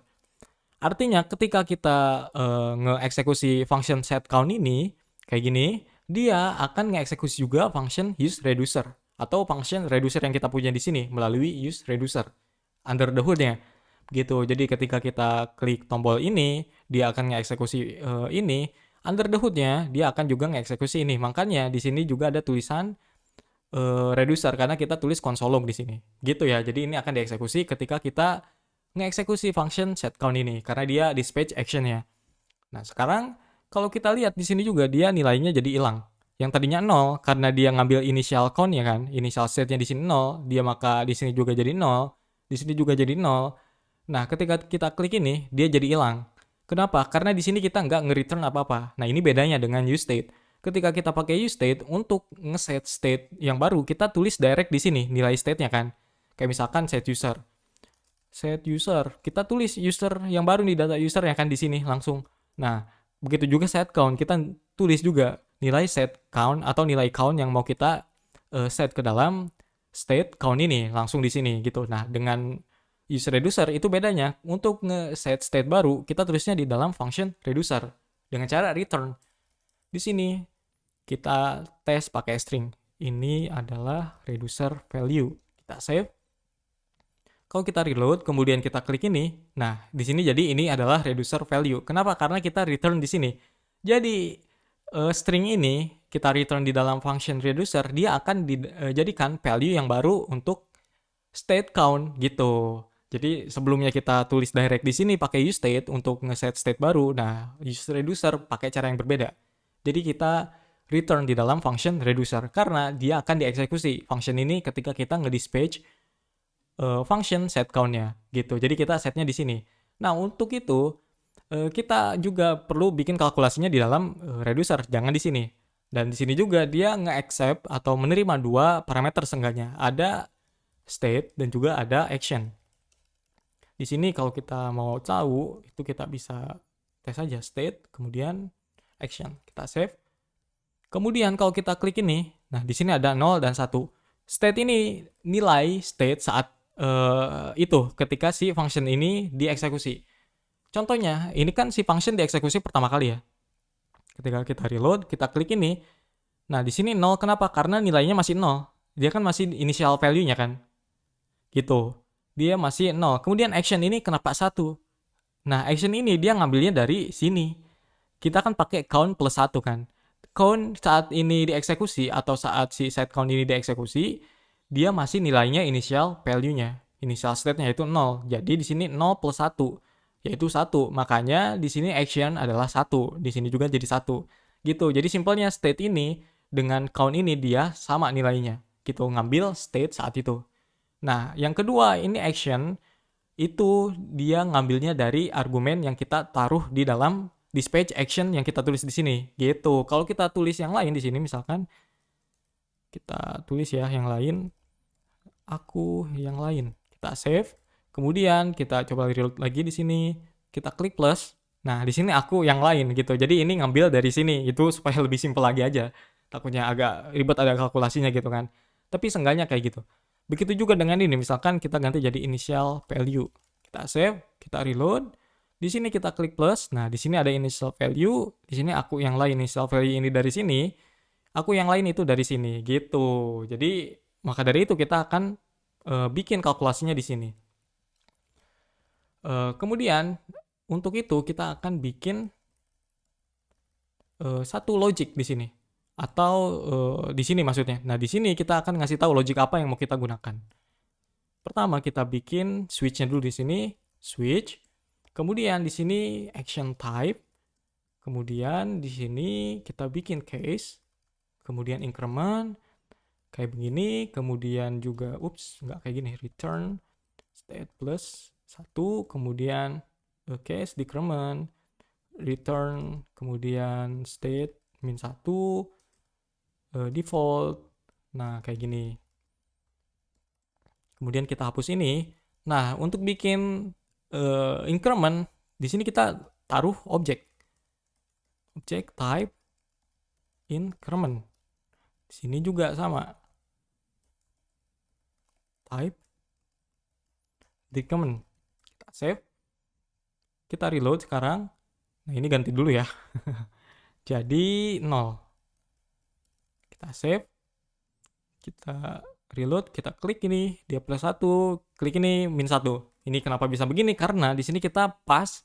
Artinya ketika kita ngeeksekusi function set count ini kayak gini, dia akan ngeeksekusi juga function use reducer atau function reducer yang kita punya di sini melalui use reducer under the hood-nya gitu. Jadi ketika kita klik tombol ini, dia akan ngeeksekusi ini, under the hood-nya dia akan juga ngeeksekusi ini. Makanya di sini juga ada tulisan reducer karena kita tulis console log di sini. Gitu ya. Jadi ini akan dieksekusi ketika kita ngeeksekusi function setCount ini karena dia dispatch action-nya. Nah, sekarang kalau kita lihat di sini juga dia nilainya jadi hilang. Yang tadinya 0 karena dia ngambil initial count ya kan, initial state-nya di sini 0, dia maka di sini juga jadi 0, di sini juga jadi 0. Nah, ketika kita klik ini, dia jadi hilang. Kenapa? Karena di sini kita nggak nge-return apa-apa. Nah, ini bedanya dengan useState. Ketika kita pakai useState, untuk nge-set state yang baru, kita tulis direct di sini, nilai state-nya kan. Kayak misalkan set user. Set user, kita tulis user yang baru nih, data user yang kan di sini langsung. Nah, begitu juga set count, kita tulis juga nilai set count atau nilai count yang mau kita set ke dalam state count ini langsung di sini gitu. Nah, dengan use reducer itu bedanya. Untuk nge-set state baru, kita tulisnya di dalam function reducer dengan cara return. Di sini kita tes pakai string. Ini adalah reducer value. Kita save. Kalau kita reload, kemudian kita klik ini, nah di sini jadi ini adalah reducer value. Kenapa? Karena kita return di sini. Jadi string ini kita return di dalam function reducer, dia akan dijadikan value yang baru untuk state count gitu. Jadi sebelumnya kita tulis direct di sini pakai useState untuk ngeset state baru. Nah, use reducer pakai cara yang berbeda. Jadi kita return di dalam function reducer karena dia akan dieksekusi function ini ketika kita ngedispatch function set count-nya gitu. Jadi kita setnya di sini. Nah, untuk itu kita juga perlu bikin kalkulasinya di dalam reducer, jangan di sini. Dan di sini juga dia nge-accept atau menerima dua parameter seenggaknya. Ada state dan juga ada action. Di sini kalau kita mau tahu, itu kita bisa tes aja state, kemudian action. Kita save. Kemudian kalau kita klik ini, nah di sini ada 0 dan 1. State ini nilai state saat itu ketika si function ini dieksekusi. Contohnya, ini kan si function dieksekusi pertama kali ya. Ketika kita reload, kita klik ini. Nah, di sini 0 kenapa? Karena nilainya masih 0. Dia kan masih initial value-nya kan. Gitu. Dia masih 0. Kemudian action ini kenapa 1? Nah, action ini dia ngambilnya dari sini. Kita kan pakai count plus 1 kan. Count saat ini dieksekusi atau saat si set count ini dieksekusi, dia masih nilainya initial value-nya. Initial state-nya yaitu 0. Jadi di sini 0 plus 1 yaitu 1. Makanya di sini action adalah 1. Di sini juga jadi 1. Gitu. Jadi simpelnya state ini dengan count ini dia sama nilainya. Gitu, ngambil state saat itu. Nah, yang kedua ini action itu dia ngambilnya dari argumen yang kita taruh di dalam dispatch action yang kita tulis di sini. Gitu. Kalau kita tulis yang lain di sini misalkan kita tulis ya yang lain, aku yang lain. Kita save. Kemudian kita coba reload lagi di sini. Kita klik plus. Nah, di sini aku yang lain gitu. Jadi ini ngambil dari sini itu supaya lebih simpel lagi aja. Takutnya agak ribet ada kalkulasinya gitu kan. Tapi seenggaknya kayak gitu. Begitu juga dengan ini. Misalkan kita ganti jadi initial value. Kita save, kita reload. Di sini kita klik plus. Nah, di sini ada initial value. Di sini aku yang lain. Initial value ini dari sini. Aku yang lain itu dari sini gitu. Jadi maka dari itu kita akan bikin kalkulasinya di sini. Kemudian untuk itu kita akan bikin satu logic di sini atau di sini maksudnya. Nah di sini kita akan ngasih tahu logic apa yang mau kita gunakan. Pertama kita bikin switch-nya dulu di sini, switch. Kemudian di sini action type. Kemudian di sini kita bikin case. Kemudian increment kayak begini. Kemudian juga nggak kayak gini, return state plus 1. Kemudian case decrement return, kemudian state min 1, default. Nah kayak gini. Kemudian kita hapus ini. Nah untuk bikin increment di sini kita taruh objek type increment. Di sini juga sama, type decrement. Kita save, kita reload sekarang. Nah ini ganti dulu ya. Jadi 0. Kita save, Kita reload, kita klik ini, dia +1, klik ini -1. Ini kenapa bisa begini? Karena di sini kita pas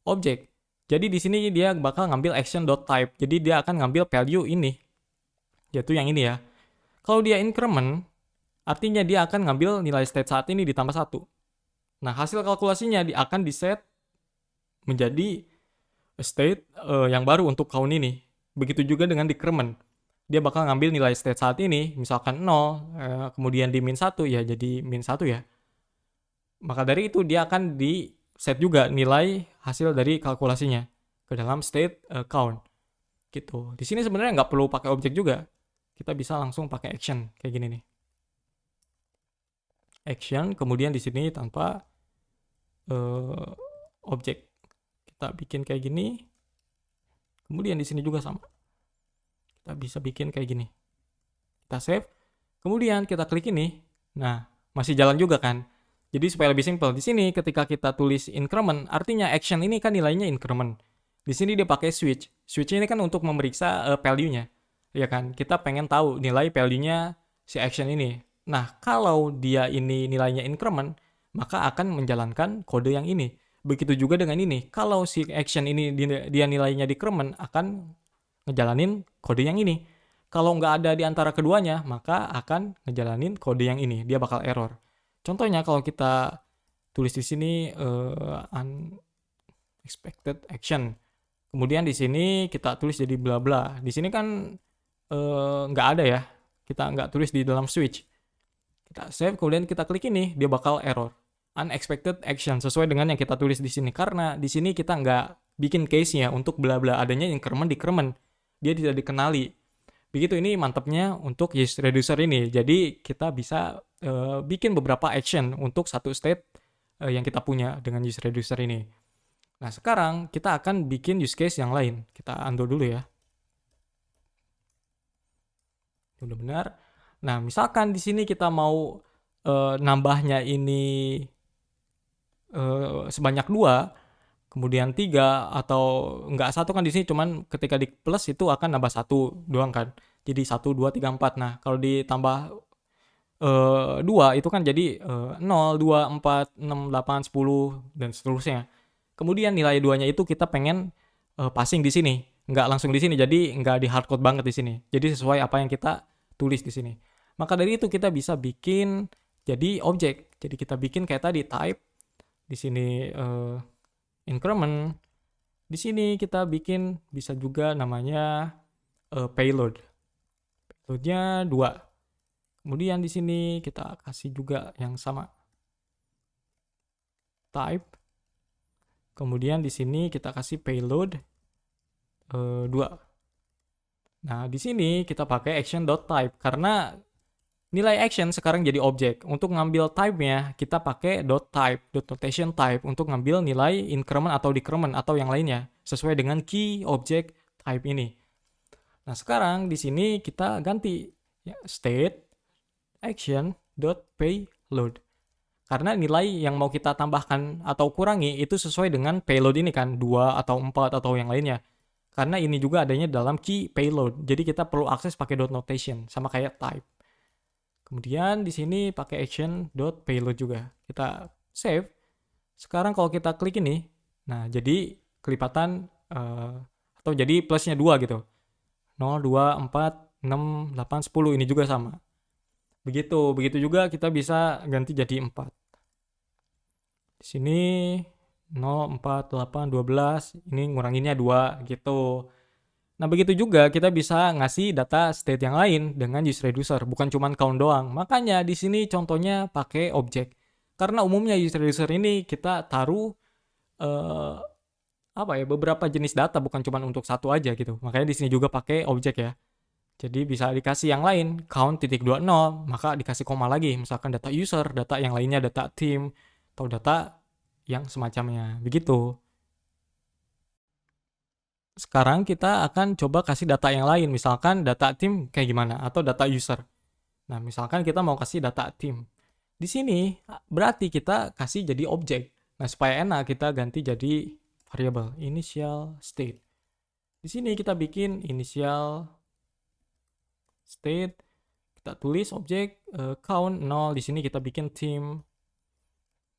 objek. Jadi di sini dia bakal ngambil action.type. Jadi dia akan ngambil value ini, yaitu yang ini ya. Kalau dia increment, artinya dia akan ngambil nilai state saat ini ditambah 1. Nah, hasil kalkulasinya akan diset menjadi state yang baru untuk count ini. Begitu juga dengan decrement. Dia bakal ngambil nilai state saat ini, misalkan 0, kemudian di -1, ya jadi -1 ya. Maka dari itu dia akan di set juga nilai hasil dari kalkulasinya ke dalam state count. Gitu. Di sini sebenarnya nggak perlu pakai objek juga. Kita bisa langsung pakai action kayak gini nih. Action, kemudian di sini tanpa objek. Kita bikin kayak gini. Kemudian di sini juga sama. Kita bisa bikin kayak gini. Kita save. Kemudian kita klik ini. Nah, masih jalan juga kan? Jadi supaya lebih simpel, di sini ketika kita tulis increment, artinya action ini kan nilainya increment. Di sini dia pakai switch. Switch ini kan untuk memeriksa value-nya. Ya kan? Kita pengen tahu nilai value-nya si action ini. Nah, kalau dia ini nilainya increment, maka akan menjalankan kode yang ini. Begitu juga dengan ini. Kalau si action ini dia nilainya decrement, akan ngejalanin kode yang ini. Kalau nggak ada di antara keduanya, maka akan ngejalanin kode yang ini. Dia bakal error. Contohnya kalau kita tulis di sini unexpected action. Kemudian di sini kita tulis jadi bla bla. Di sini kan nggak ada ya. Kita nggak tulis di dalam switch. Kita save, kemudian kita klik ini, dia bakal error. Unexpected action sesuai dengan yang kita tulis di sini. Karena di sini kita nggak bikin case-nya untuk bla bla, adanya increment decrement. Dia tidak dikenali. Begitu, ini mantapnya untuk use reducer ini. Jadi kita bisa bikin beberapa action untuk satu state yang kita punya dengan use reducer ini. Nah, sekarang kita akan bikin use case yang lain. Kita undo dulu ya. Udah benar. Nah, misalkan di sini kita mau nambahnya ini sebanyak 2, kemudian 3, atau enggak 1 kan di sini, cuman ketika di plus itu akan nambah 1 doang kan. Jadi 1, 2, 3, 4. Nah, kalau ditambah 2 itu kan jadi 0, 2, 4, 6, 8, 10 dan seterusnya. Kemudian nilai 2-nya itu kita pengen passing di sini, nggak langsung di sini. Jadi nggak di hardcode banget di sini. Jadi sesuai apa yang kita tulis di sini. Maka dari itu kita bisa bikin jadi objek. Jadi kita bikin kayak tadi type di sini increment. Di sini kita bikin bisa juga namanya payload. Payloadnya 2. Kemudian di sini kita kasih juga yang sama, type. Kemudian di sini kita kasih payload 2. Nah, di sini kita pakai action.type karena nilai action sekarang jadi objek. Untuk ngambil type-nya, kita pakai .type, .notation type untuk ngambil nilai increment atau decrement atau yang lainnya sesuai dengan key object type ini. Nah, sekarang di sini kita ganti ya, state action.payload. Karena nilai yang mau kita tambahkan atau kurangi itu sesuai dengan payload ini kan, 2 atau 4 atau yang lainnya. Karena ini juga adanya dalam key payload. Jadi kita perlu akses pakai .notation sama kayak type. Kemudian di sini pakai action.payload juga. Kita save. Sekarang kalau kita klik ini, nah jadi kelipatan atau jadi plusnya 2 gitu. 0, 2, 4, 6, 8, 10. Ini juga sama. Begitu juga kita bisa ganti jadi 4. Di sini 0, 4, 8, 12. Ini nguranginnya 2 gitu. Nah, begitu juga kita bisa ngasih data state yang lain dengan use reducer, bukan cuma count doang. Makanya di sini contohnya pakai objek. Karena umumnya use reducer ini kita taruh beberapa jenis data, bukan cuma untuk satu aja gitu. Makanya di sini juga pakai objek ya. Jadi bisa dikasih yang lain, count .20, maka dikasih koma lagi. Misalkan data user, data yang lainnya, data team, atau data yang semacamnya. Begitu. Sekarang kita akan coba kasih data yang lain, misalkan data tim kayak gimana, atau data user. Nah, misalkan kita mau kasih data tim. Di sini berarti kita kasih jadi objek. Nah, supaya enak kita ganti jadi variable initial state. Di sini kita bikin initial state, Kita tulis objek count 0, di sini kita bikin team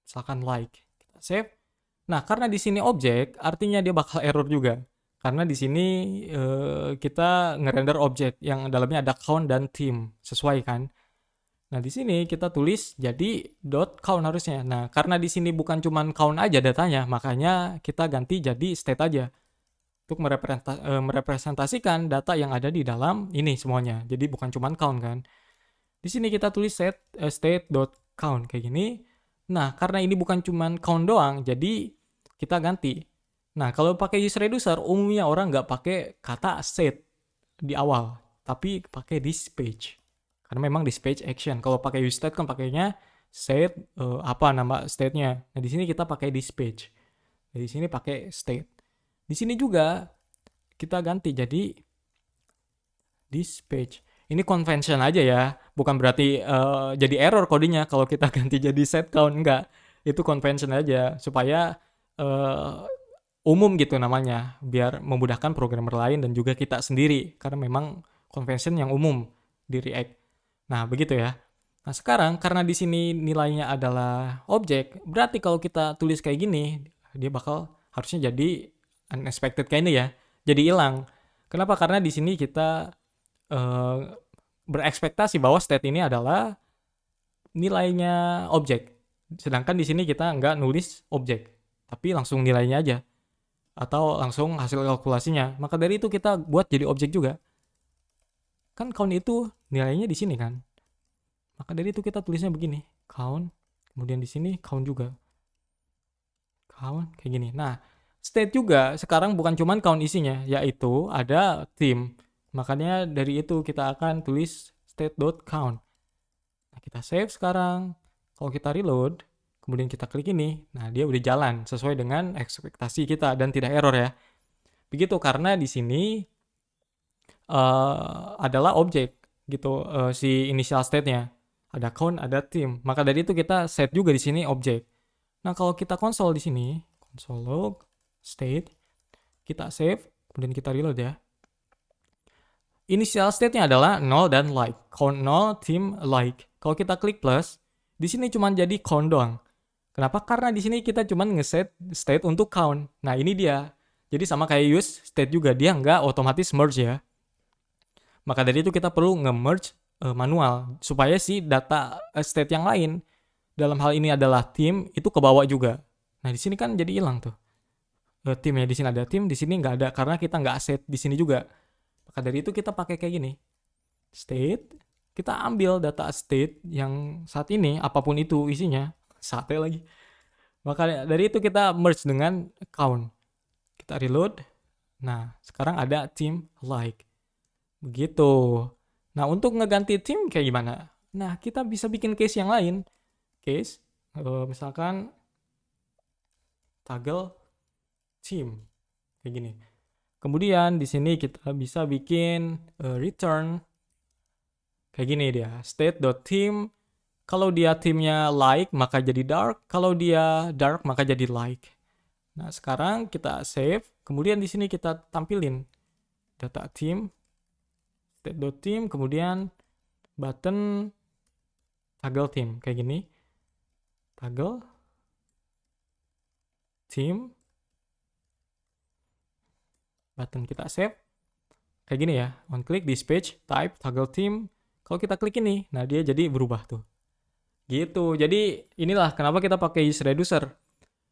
misalkan like. Kita save. Nah, karena di sini objek, artinya dia bakal error juga. Karena di sini kita ngerender objek yang dalamnya ada count dan team, sesuai kan? Nah, di sini kita tulis jadi .count harusnya. Nah, karena di sini bukan cuma count aja datanya, makanya kita ganti jadi state aja. Untuk merepresentasikan data yang ada di dalam ini semuanya. Jadi bukan cuma count kan. Di sini kita tulis state.count kayak gini. Nah, karena ini bukan cuma count doang, jadi kita ganti. Nah, kalau pakai use reducer, umumnya orang nggak pakai kata set di awal, tapi pakai dispatch. Karena memang dispatch action. Kalau pakai use state kan pakainya set apa nama state-nya. Nah, di sini kita pakai dispatch. Di sini pakai state. Di sini juga kita ganti jadi dispatch. Ini convention aja ya, bukan berarti jadi error kodenya kalau kita ganti jadi set count, enggak. Itu convention aja supaya umum gitu namanya, biar memudahkan programmer lain dan juga kita sendiri, karena memang convention yang umum di React. Nah, begitu ya. Nah, sekarang karena di sini nilainya adalah objek, berarti kalau kita tulis kayak gini, dia bakal harusnya jadi unexpected kayak ini ya. Jadi hilang. Kenapa? Karena di sini kita berekspektasi bahwa state ini adalah nilainya objek. Sedangkan di sini kita nggak nulis objek, tapi langsung nilainya aja. Atau langsung hasil kalkulasinya. Maka dari itu kita buat jadi objek juga. Kan count itu nilainya di sini kan. Maka dari itu kita tulisnya begini. Count. Kemudian di sini count juga. Count kayak gini. Nah, state juga sekarang bukan cuma count isinya, yaitu ada team. Makanya dari itu kita akan tulis state.count. Nah, kita save sekarang. Kalau kita reload, kemudian kita klik ini, nah dia udah jalan sesuai dengan ekspektasi kita dan tidak error ya. Begitu karena di sini adalah objek gitu si initial state-nya. Ada count, ada team. Maka dari itu kita set juga di sini objek. Nah, kalau kita console di sini, console log state, kita save, kemudian kita reload ya. Initial state-nya adalah 0 dan like. Count 0, team like. Kalau kita klik plus, di sini cuma jadi count doang. Kenapa? Karena di sini kita cuma ngeset state untuk count. Nah, ini dia. Jadi sama kayak use state juga, dia nggak otomatis merge ya. Maka dari itu kita perlu nge-merge manual supaya si data state yang lain, dalam hal ini adalah team, itu kebawa juga. Nah, di sini kan jadi hilang tuh. Tim ya, di sini ada tim, di sini nggak ada karena kita nggak set di sini juga. Maka dari itu kita pakai kayak gini. State, kita ambil data state yang saat ini, apapun itu isinya, sate lagi. Maka dari itu kita merge dengan count. Kita reload. Nah, sekarang ada team like. Begitu. Nah, untuk ngeganti tim kayak gimana? Nah, kita bisa bikin case yang lain. Case, misalkan toggle team. Kayak gini. Kemudian di sini kita bisa bikin return. Kayak gini dia. State.team. Kalau dia timnya like, maka jadi dark. Kalau dia dark, maka jadi like. Nah, sekarang kita save. Kemudian di sini kita tampilin data team. State.team, kemudian button toggle team kayak gini. Toggle team, button kita save kayak gini ya. On click dispatch type toggle team. Kalau kita klik ini, nah dia jadi berubah tuh. Gitu. Jadi inilah kenapa kita pakai use reducer.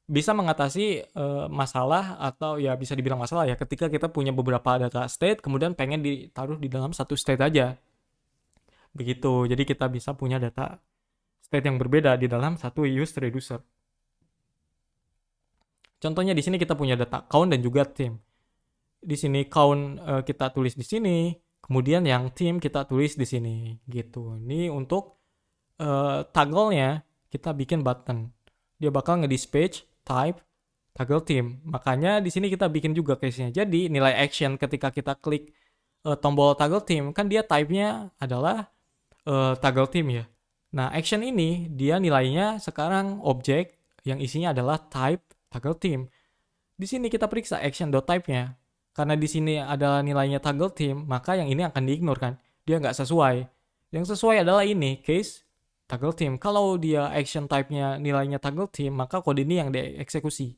Bisa mengatasi masalah atau ya bisa dibilang masalah ya ketika kita punya beberapa data state kemudian pengen ditaruh di dalam satu state aja. Begitu. Jadi kita bisa punya data state yang berbeda di dalam satu use reducer. Contohnya di sini kita punya data count dan juga team. Di sini count kita tulis di sini, kemudian yang team kita tulis di sini gitu. Ini untuk toggle-nya kita bikin button. Dia bakal ngedispatch type toggle team. Makanya di sini kita bikin juga case-nya. Jadi nilai action ketika kita klik tombol toggle team kan dia type-nya adalah toggle team ya. Nah, action ini dia nilainya sekarang objek yang isinya adalah type toggle team. Di sini kita periksa action.type-nya. Karena di sini adalah nilainya toggle team, maka yang ini akan di-ignore kan. Dia nggak sesuai. Yang sesuai adalah ini, case toggle team. Kalau dia action type-nya nilainya toggle team, maka kode ini yang dieksekusi.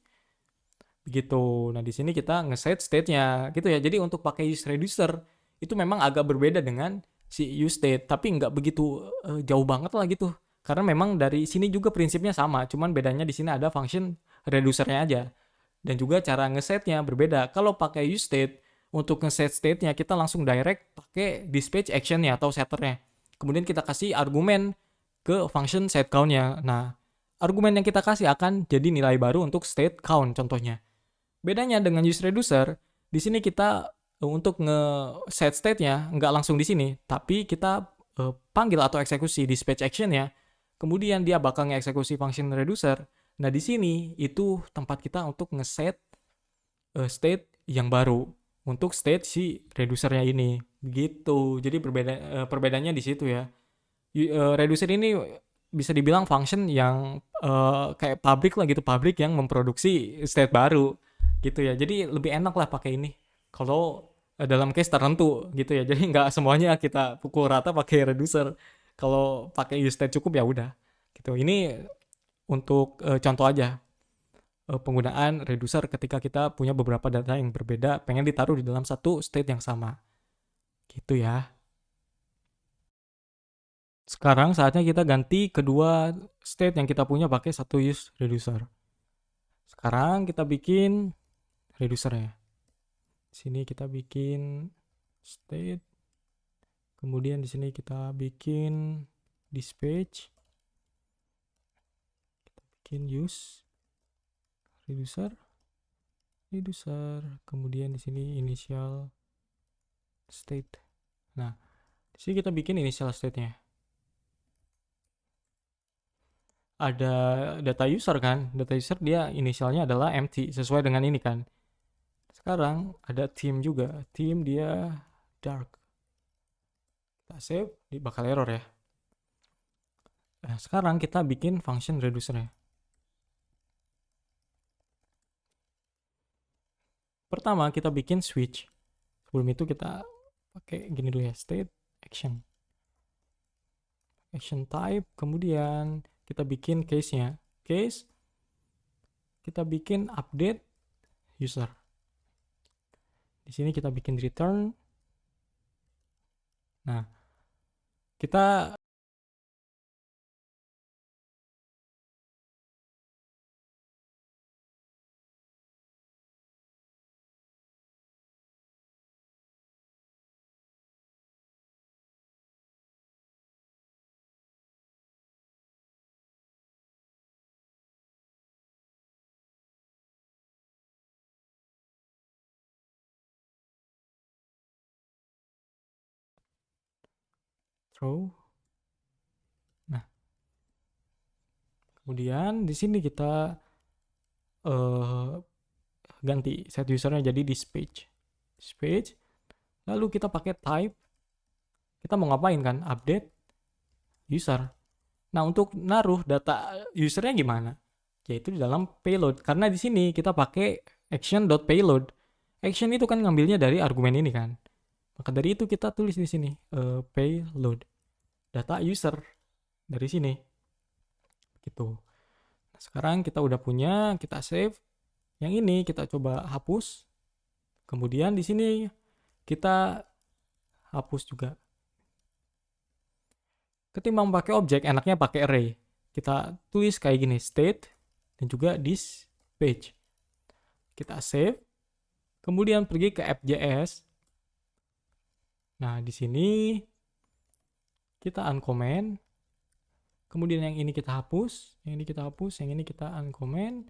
Begitu. Nah, di sini kita nge-set state-nya gitu ya. Jadi untuk pakai use reducer itu memang agak berbeda dengan si use state, tapi nggak begitu jauh banget lah gitu. Karena memang dari sini juga prinsipnya sama, cuman bedanya di sini ada function reducernya aja. Dan juga cara nge-setnya berbeda. Kalau pakai use state, untuk nge-set state-nya kita langsung direct pakai dispatch action-nya atau setternya. Kemudian kita kasih argumen ke function set count-nya. Nah, argumen yang kita kasih akan jadi nilai baru untuk state count contohnya. Bedanya dengan use reducer, di sini kita untuk nge-set state-nya nggak langsung di sini, tapi kita panggil atau eksekusi dispatch action-nya, kemudian dia bakal nge-eksekusi function reducer. Nah, di sini itu tempat kita untuk nge-set state yang baru untuk state si reducernya ini. Gitu. Jadi perbedaannya di situ ya. Reducer ini bisa dibilang function yang kayak pabrik lah gitu, pabrik yang memproduksi state baru gitu ya. Jadi lebih enak lah pakai ini kalau dalam case tertentu gitu ya. Jadi nggak semuanya kita pukul rata pakai reducer. Kalau pakai use state cukup ya udah gitu. Ini untuk contoh aja penggunaan reducer ketika kita punya beberapa data yang berbeda pengen ditaruh di dalam satu state yang sama gitu ya. Sekarang saatnya kita ganti kedua state yang kita punya pakai satu use reducer. Sekarang kita bikin reducernya. Sini kita bikin state. Kemudian di sini kita bikin dispatch. Kita bikin use reducer. Kemudian di sini initial state. Nah, di sini kita bikin initial state-nya. Ada data user kan, data user dia inisialnya adalah empty sesuai dengan ini kan. Sekarang ada team juga, team dia dark. Kita save, di bakal error ya. Nah, sekarang kita bikin function reducernya. Pertama kita bikin switch. Sebelum itu kita pakai gini dulu ya, state action type, kemudian kita bikin case-nya. Case, kita bikin update user. Di sini kita bikin return. Nah, kita throw. Nah, kemudian di sini kita ganti set usernya jadi dispatch. Lalu kita pakai type. Kita mau ngapain kan? Update user. Nah, untuk naruh data usernya gimana? Yaitu di dalam payload. Karena di sini kita pakai action.payload. Action itu kan ngambilnya dari argumen ini kan. Maka dari itu kita tulis di sini payload data user dari sini. Gitu. Nah, sekarang kita udah punya, kita save. Yang ini kita coba hapus. Kemudian di sini kita hapus juga. Ketimbang pakai objek, enaknya pakai array. Kita tulis kayak gini, state dan juga dispatch. Kita save. Kemudian pergi ke app.js. Nah, di sini kita uncomment. Kemudian yang ini kita hapus, yang ini kita hapus, yang ini kita uncomment.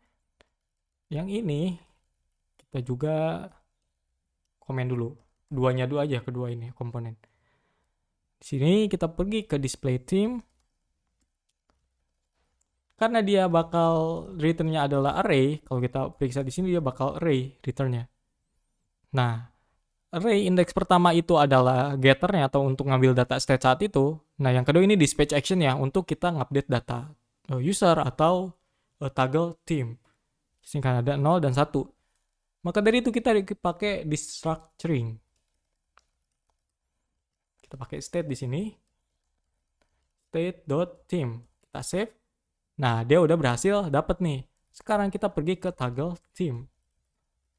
Yang ini kita juga komen dulu. Duanya dulu aja, kedua ini komponen. Di sini kita pergi ke display theme. Karena dia bakal return-nya adalah array, kalau kita periksa di sini dia bakal array return-nya. Nah, array index pertama itu adalah getternya atau untuk ngambil data state saat itu. Nah, yang kedua ini dispatch action ya untuk kita ngupdate data user atau toggle team. Di sini kan ada 0 dan 1. Maka dari itu kita pakai destructuring. Kita pakai state di sini. state.team. Kita save. Nah, dia udah berhasil dapat nih. Sekarang kita pergi ke toggle team.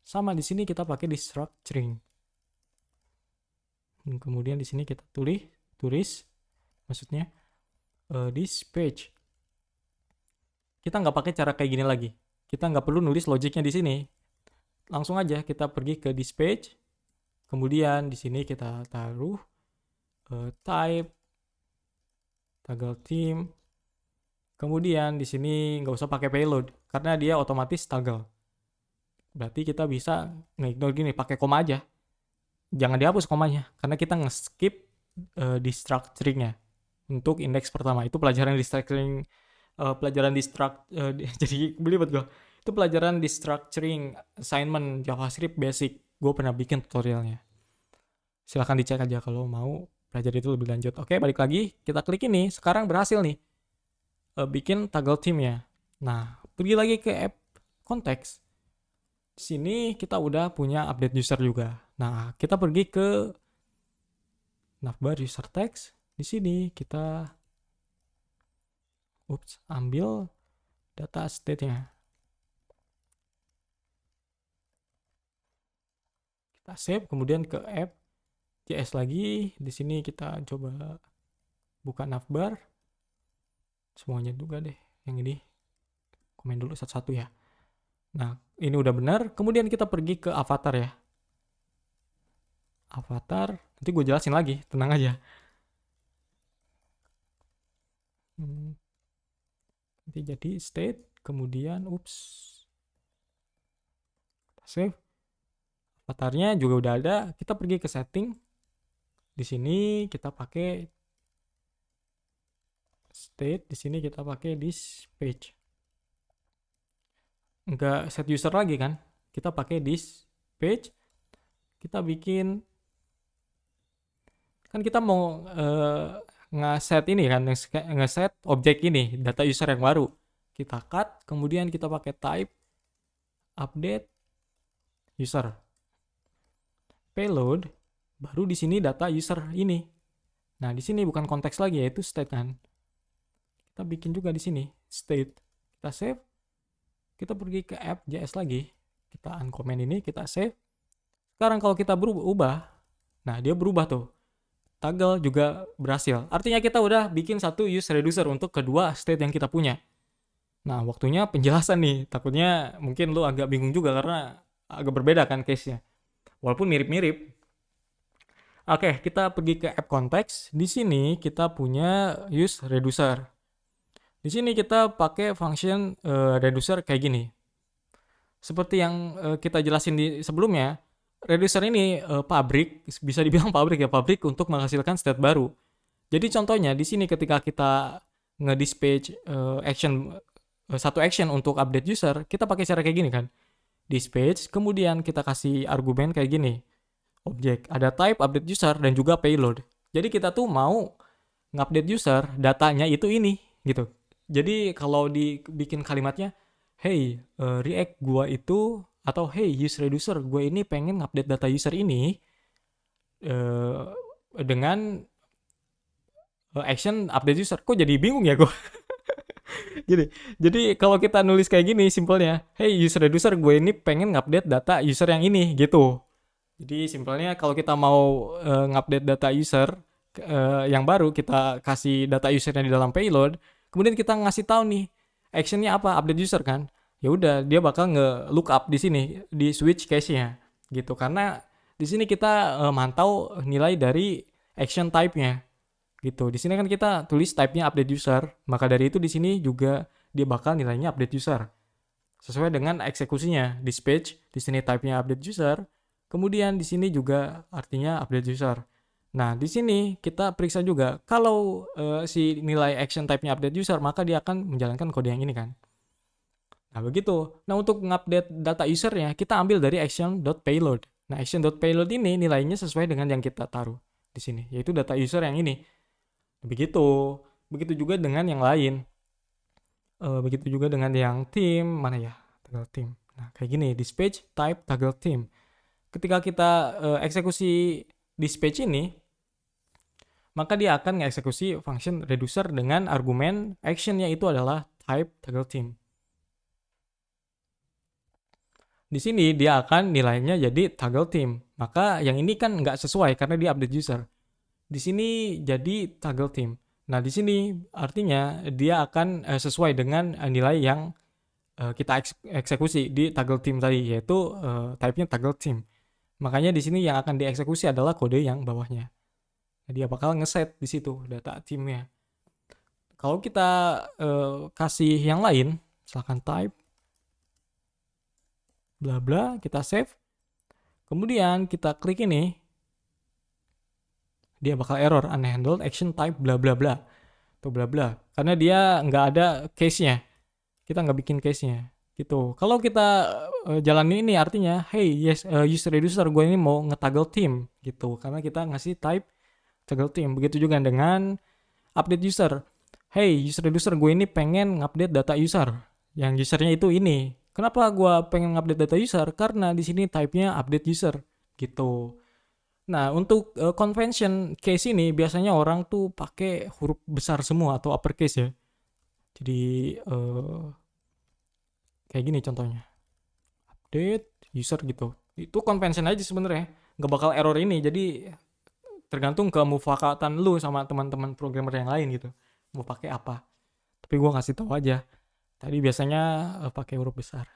Sama di sini kita pakai di structuring. Kemudian di sini kita tulis maksudnya this page. Kita nggak pakai cara kayak gini lagi. Kita nggak perlu nulis logiknya di sini. Langsung aja kita pergi ke this page. Kemudian di sini kita taruh type toggle team. Kemudian di sini nggak usah pakai payload karena dia otomatis toggle. Berarti kita bisa nge-ignore gini, pakai koma aja. Jangan dihapus komanya karena kita nge-skip destructuring-nya untuk indeks pertama. Itu pelajaran destructuring, jadi belibet gue. Itu pelajaran destructuring assignment JavaScript basic. Gue pernah bikin tutorialnya. Silahkan dicek aja kalau mau belajar itu lebih lanjut. Oke, balik lagi. Kita klik ini. Sekarang berhasil nih bikin toggle team-nya. Nah, pergi lagi ke app konteks. Di sini kita udah punya update user juga. Nah, kita pergi ke navbar user text. Di sini kita ambil data state-nya. Kita save, kemudian ke app JS lagi. Di sini kita coba buka navbar. Semuanya juga deh. Yang ini komen dulu satu-satu ya. Nah, ini udah benar. Kemudian kita pergi ke avatar ya. Avatar, nanti gue jelasin lagi, tenang aja. Nanti jadi state, kemudian save. Avatarnya juga udah ada. Kita pergi ke setting. Di sini kita pakai state, di sini kita pakai this page. Enggak set user lagi kan? Kita pakai this page. Kita bikin, kan kita mau nge-set ini kan, nge-set objek ini, data user yang baru. Kita cut, kemudian kita pakai type update user. Payload, baru di sini data user ini. Nah, di sini bukan konteks lagi, yaitu state kan. Kita bikin juga di sini state. Kita save. Kita pergi ke app JS lagi. Kita uncomment ini, kita save. Sekarang kalau kita berubah, nah dia berubah tuh. Toggle juga berhasil. Artinya kita udah bikin satu use reducer untuk kedua state yang kita punya. Nah, waktunya penjelasan nih. Takutnya mungkin lu agak bingung juga karena agak berbeda kan case-nya. Walaupun mirip-mirip. Oke, kita pergi ke app context. Di sini kita punya use reducer. Di sini kita pakai function reducer kayak gini. Seperti yang kita jelasin di sebelumnya, reducer ini pabrik, bisa dibilang pabrik untuk menghasilkan state baru. Jadi contohnya di sini ketika kita nge-dispatch satu action untuk update user, kita pakai cara kayak gini kan. Dispatch, kemudian kita kasih argumen kayak gini. Objek, ada type update user dan juga payload. Jadi kita tuh mau ngupdate user, datanya itu ini gitu. Jadi kalau dibikin kalimatnya, hey React gua itu, atau hey use reducer gua ini pengen update data user ini dengan action update user. Kok jadi bingung ya gua? jadi kalau kita nulis kayak gini simpelnya, hey use reducer gue ini pengen ngupdate data user yang ini gitu. Jadi simpelnya kalau kita mau ngupdate data user yang baru, kita kasih data usernya di dalam payload. Kemudian kita ngasih tahu nih actionnya apa, update user kan. Ya udah, dia bakal nge-lookup di sini di switch case-nya gitu. Karena di sini kita mantau nilai dari action type-nya gitu. Di sini kan kita tulis type-nya update user, maka dari itu di sini juga dia bakal nilainya update user sesuai dengan eksekusinya. Dispatch di sini type-nya update user, kemudian di sini juga artinya update user. Nah, di sini kita periksa juga kalau si nilai action type-nya update user, maka dia akan menjalankan kode yang ini kan. Nah, begitu. Nah, untuk mengupdate data usernya, kita ambil dari action.payload. Nah, action.payload ini nilainya sesuai dengan yang kita taruh di sini, yaitu data user yang ini. Begitu. Begitu juga dengan yang lain. Begitu juga dengan yang team, mana ya? Toggle team. Nah, kayak gini, dispatch type toggle team. Ketika kita eksekusi dispatch ini, maka dia akan mengeksekusi function reducer dengan argumen actionnya itu adalah type toggle theme. Di sini dia akan nilainya jadi toggle theme. Maka yang ini kan nggak sesuai karena dia update user. Di sini jadi toggle theme. Nah, di sini artinya dia akan sesuai dengan nilai yang kita eksekusi di toggle theme tadi, yaitu type-nya toggle theme. Makanya di sini yang akan dieksekusi adalah kode yang bawahnya. Nah, dia bakal ngeset di situ data theme-nya. Kalau kita kasih yang lain, misalkan type bla bla, kita save. Kemudian kita klik ini, dia bakal error unhandled action type bla bla bla atau bla bla, karena dia nggak ada case-nya. Kita nggak bikin case-nya gitu. Kalau kita jalanin ini artinya, hey yes user reducer gue ini mau nge-toggle theme gitu, karena kita ngasih type toggle theme. Begitu juga dengan update user. Hey user reducer gue ini pengen ngupdate data user, yang usernya itu ini. Kenapa gue pengen ngupdate data user? Karena di sini type-nya update user gitu. Nah, untuk convention case ini biasanya orang tuh pakai huruf besar semua atau uppercase ya. Jadi kayak gini contohnya. Update user gitu. Itu convention aja sebenarnya. Nggak bakal error ini. Jadi tergantung ke mufakatan lu sama teman-teman programmer yang lain gitu. Mau pakai apa. Tapi gua kasih tahu aja. Tadi biasanya pakai huruf besar.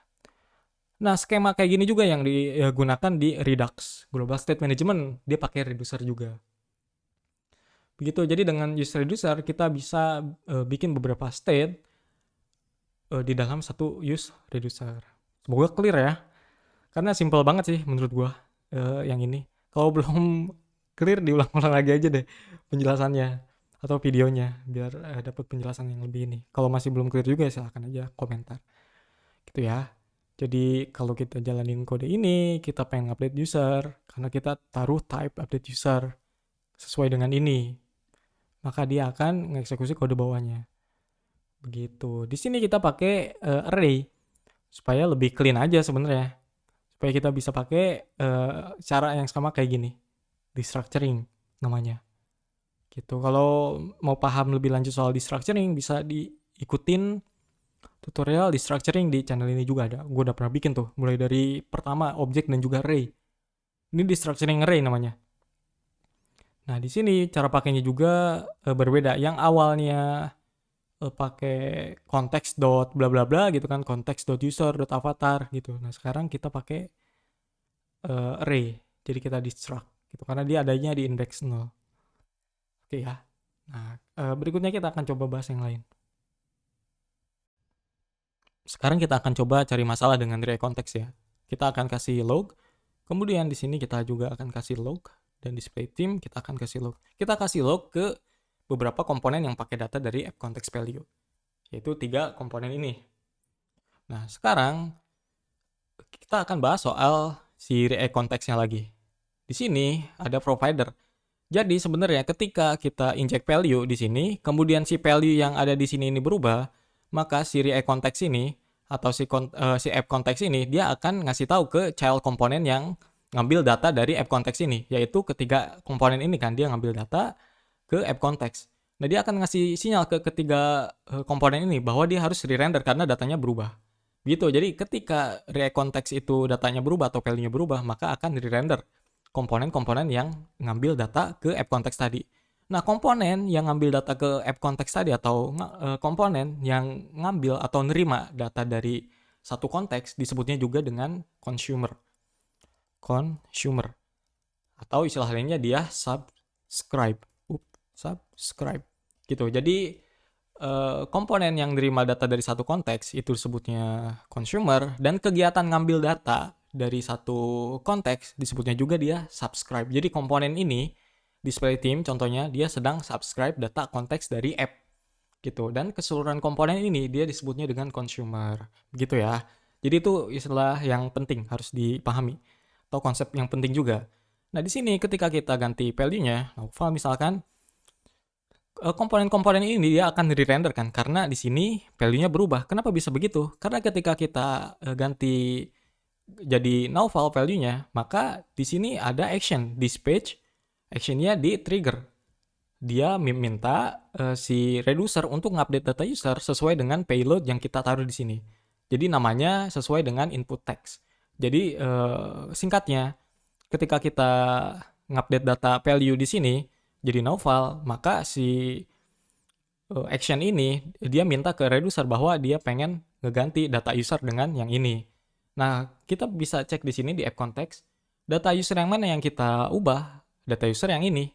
Nah, skema kayak gini juga yang digunakan di Redux. Global State Management, dia pakai reducer juga. Begitu, jadi dengan user reducer, kita bisa bikin beberapa state di dalam satu use reducer. Semoga clear ya. Karena simple banget sih menurut gua yang ini. Kalau belum clear, diulang-ulang lagi aja deh penjelasannya atau videonya biar dapat penjelasan yang lebih ini. Kalau masih belum clear juga silahkan aja komentar. Gitu ya. Jadi kalau kita jalanin kode ini, kita pengen update user karena kita taruh type update user sesuai dengan ini. Maka dia akan mengeksekusi kode bawahnya. Begitu. Di sini kita pakai array supaya lebih clean aja sebenarnya. Supaya kita bisa pakai cara yang sama kayak gini. Destructuring namanya. Gitu. Kalau mau paham lebih lanjut soal destructuring bisa diikutin tutorial destructuring di channel ini juga ada. Gue udah pernah bikin tuh, mulai dari pertama objek dan juga array. Ini destructuring array namanya. Nah, di sini cara pakainya juga berbeda. Yang awalnya pakai konteks dot bla bla bla gitu kan, konteks dot user dot avatar gitu. Nah, sekarang kita pakai array. Jadi kita destruct gitu karena dia adanya di index 0. Oke ya. Nah, berikutnya kita akan coba bahas yang lain. Sekarang kita akan coba cari masalah dengan array konteks ya. Kita akan kasih log. Kemudian di sini kita juga akan kasih log dan display theme kita akan kasih log. Kita kasih log ke beberapa komponen yang pakai data dari app context value. Yaitu 3 komponen ini. Nah, sekarang kita akan bahas soal si array konteksnya lagi. Di sini ada provider. Jadi sebenarnya ketika kita inject value di sini, kemudian si value yang ada di sini ini berubah, maka si array konteks ini atau si app konteks ini dia akan ngasih tahu ke child komponen yang ngambil data dari app konteks ini, yaitu ketiga komponen ini kan dia ngambil data ke app konteks. Nah, dia akan ngasih sinyal ke ketiga komponen ini bahwa dia harus re-render karena datanya berubah. Gitu. Jadi ketika array konteks itu datanya berubah atau value-nya berubah, maka akan re-render komponen-komponen yang ngambil data ke app konteks tadi. Nah, komponen yang ngambil data ke app konteks tadi atau komponen yang ngambil atau nerima data dari satu konteks disebutnya juga dengan consumer. Consumer. Atau istilah lainnya dia subscribe. Subscribe. Gitu. Jadi komponen yang nerima data dari satu konteks itu disebutnya consumer dan kegiatan ngambil data dari satu konteks disebutnya juga dia subscribe. Jadi komponen ini display theme contohnya dia sedang subscribe data konteks dari app gitu, dan keseluruhan komponen ini dia disebutnya dengan consumer begitu ya. Jadi itu istilah yang penting harus dipahami atau konsep yang penting juga. Nah, di sini ketika kita ganti value-nya, misalkan komponen-komponen ini dia akan re-render kan karena di sini value-nya berubah. Kenapa bisa begitu? Karena ketika kita ganti jadi null value-nya, maka di sini ada action dispatch, actionnya di trigger dia minta si reducer untuk ngupdate data user sesuai dengan payload yang kita taruh di sini. Jadi namanya sesuai dengan input text. Jadi singkatnya, ketika kita ngupdate data value di sini jadi noval, maka si action ini dia minta ke reducer bahwa dia pengen ngeganti data user dengan yang ini. Nah, kita bisa cek di sini di app context, data user yang mana yang kita ubah, data user yang ini,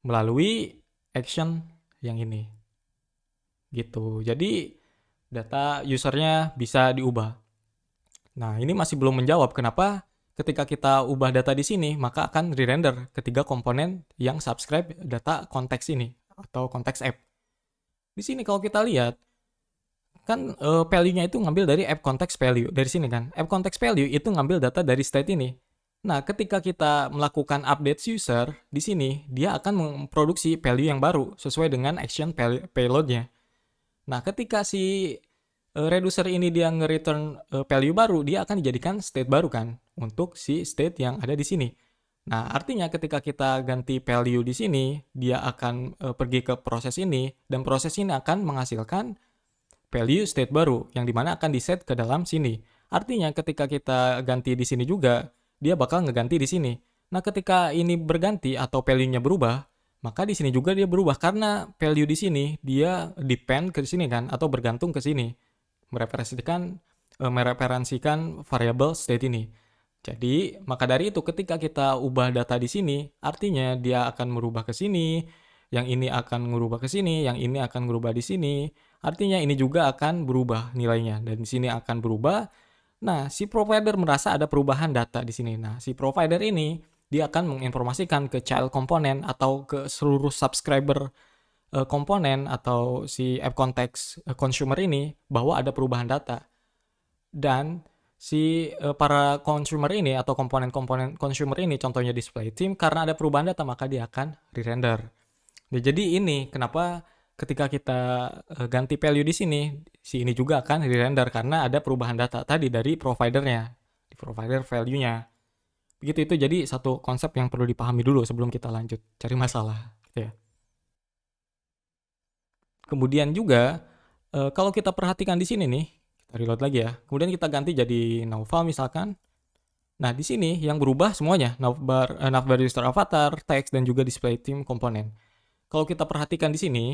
melalui action yang ini. Gitu. Jadi, data usernya bisa diubah. Nah, ini masih belum menjawab kenapa ketika kita ubah data di sini, maka akan re-render ketiga komponen yang subscribe data konteks ini, atau konteks app. Di sini kalau kita lihat, kan value-nya itu ngambil dari app context value. Dari sini kan, app context value itu ngambil data dari state ini. Nah, ketika kita melakukan update user, di sini dia akan memproduksi value yang baru sesuai dengan action payload-nya. Nah, ketika si reducer ini dia nge-return value baru, dia akan dijadikan state baru kan untuk si state yang ada di sini. Nah, artinya ketika kita ganti value di sini, dia akan pergi ke proses ini, dan proses ini akan menghasilkan value state baru, yang dimana akan diset ke dalam sini. Artinya ketika kita ganti di sini juga, dia bakal ngeganti di sini. Nah, ketika ini berganti atau value-nya berubah, maka di sini juga dia berubah, karena value di sini dia depend ke sini kan, atau bergantung ke sini. Mereferensikan variabel state ini. Jadi, maka dari itu ketika kita ubah data di sini, artinya dia akan merubah ke sini, yang ini akan merubah ke sini, yang ini akan merubah di sini. Artinya ini juga akan berubah nilainya, dan di sini akan berubah. Nah, si provider merasa ada perubahan data di sini. Nah, si provider ini dia akan menginformasikan ke child komponen atau ke seluruh subscriber komponen atau si app context consumer ini bahwa ada perubahan data. Dan si para consumer ini atau komponen-komponen consumer ini, contohnya display theme, karena ada perubahan data maka dia akan re-render. Nah, jadi ini kenapa ketika kita ganti value di sini, si ini juga akan re-render karena ada perubahan data tadi dari providernya, di provider value-nya. Begitu, itu jadi satu konsep yang perlu dipahami dulu sebelum kita lanjut cari masalah, gitu ya. Kemudian juga kalau kita perhatikan di sini nih, kita reload lagi ya. Kemudian kita ganti jadi navbar misalkan. Nah, di sini yang berubah semuanya, navbar register avatar, text, dan juga display theme komponen. Kalau kita perhatikan di sini,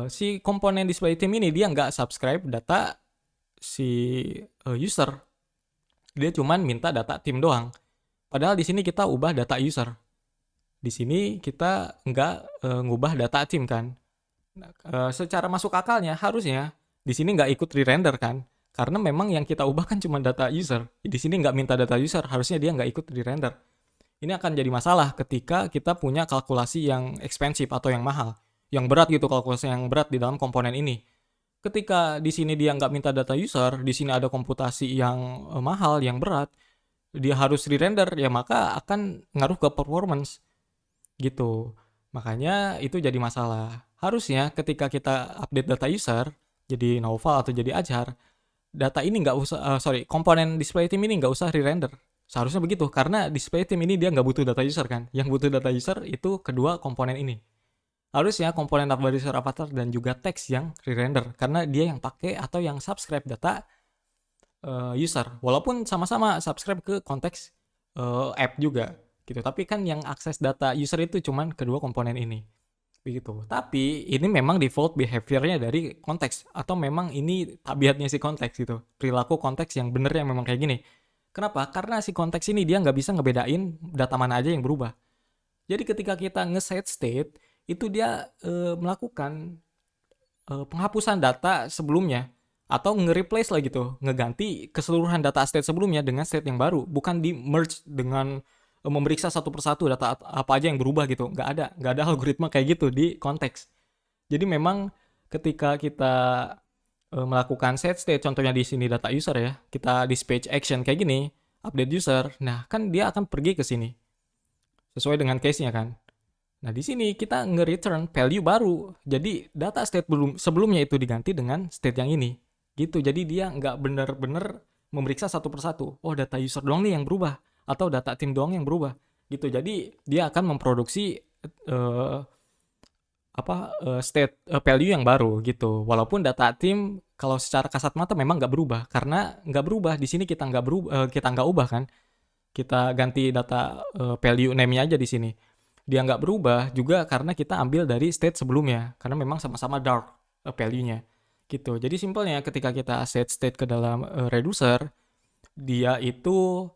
si komponen display theme ini dia nggak subscribe data si user. Dia cuman minta data theme doang. Padahal di sini kita ubah data user. Di sini kita nggak ngubah data theme kan. Secara masuk akalnya harusnya di sini nggak ikut re-render kan, karena memang yang kita ubah kan cuma data user. Di sini nggak minta data user, harusnya dia nggak ikut re-render. Ini akan jadi masalah ketika kita punya kalkulasi yang ekspensif atau yang mahal, yang berat gitu, kalkulasi yang berat di dalam komponen ini. Ketika di sini dia nggak minta data user, di sini ada komputasi yang mahal, yang berat, dia harus re-render, ya maka akan ngaruh ke performance gitu. Makanya itu jadi masalah. Harusnya ketika kita update data user jadi novel atau jadi ajar, data ini nggak usah komponen display theme ini nggak usah re-render. Seharusnya begitu, karena display theme ini dia nggak butuh data user kan. Yang butuh data user itu kedua komponen ini. Harusnya komponen navbar user avatar dan juga text yang re-render, karena dia yang pakai atau yang subscribe data user. Walaupun sama-sama subscribe ke konteks app juga gitu. Tapi kan yang akses data user itu cuman kedua komponen ini. Begitu. Tapi ini memang default behavior-nya dari konteks, atau memang ini tabiatnya si konteks gitu. Perilaku konteks yang benernya memang kayak gini. Kenapa? Karena si konteks ini dia nggak bisa ngebedain data mana aja yang berubah. Jadi ketika kita nge-set state, itu dia melakukan penghapusan data sebelumnya, atau nge-replace lah gitu, ngeganti keseluruhan data state sebelumnya dengan state yang baru, bukan di merge dengan memeriksa satu persatu data apa aja yang berubah gitu. Nggak ada algoritma kayak gitu di konteks. Jadi memang ketika kita melakukan set state, contohnya di sini data user ya, kita dispatch action kayak gini, update user, nah kan dia akan pergi ke sini sesuai dengan case-nya kan. Nah, di sini kita nge-return value baru. Jadi data state sebelumnya itu diganti dengan state yang ini. Gitu. Jadi dia nggak benar-benar memeriksa satu persatu. Oh, data user doang nih yang berubah, atau data team doang yang berubah. Gitu. Jadi dia akan memproduksi state value yang baru gitu. Walaupun data tim kalau secara kasat mata memang nggak berubah, karena nggak berubah di sini kita nggak berubah, kita nggak ubah kan, kita ganti data value name-nya aja di sini. Dia nggak berubah juga karena kita ambil dari state sebelumnya, karena memang sama-sama dark value-nya gitu. Jadi simpelnya ketika kita set state ke dalam reducer, dia itu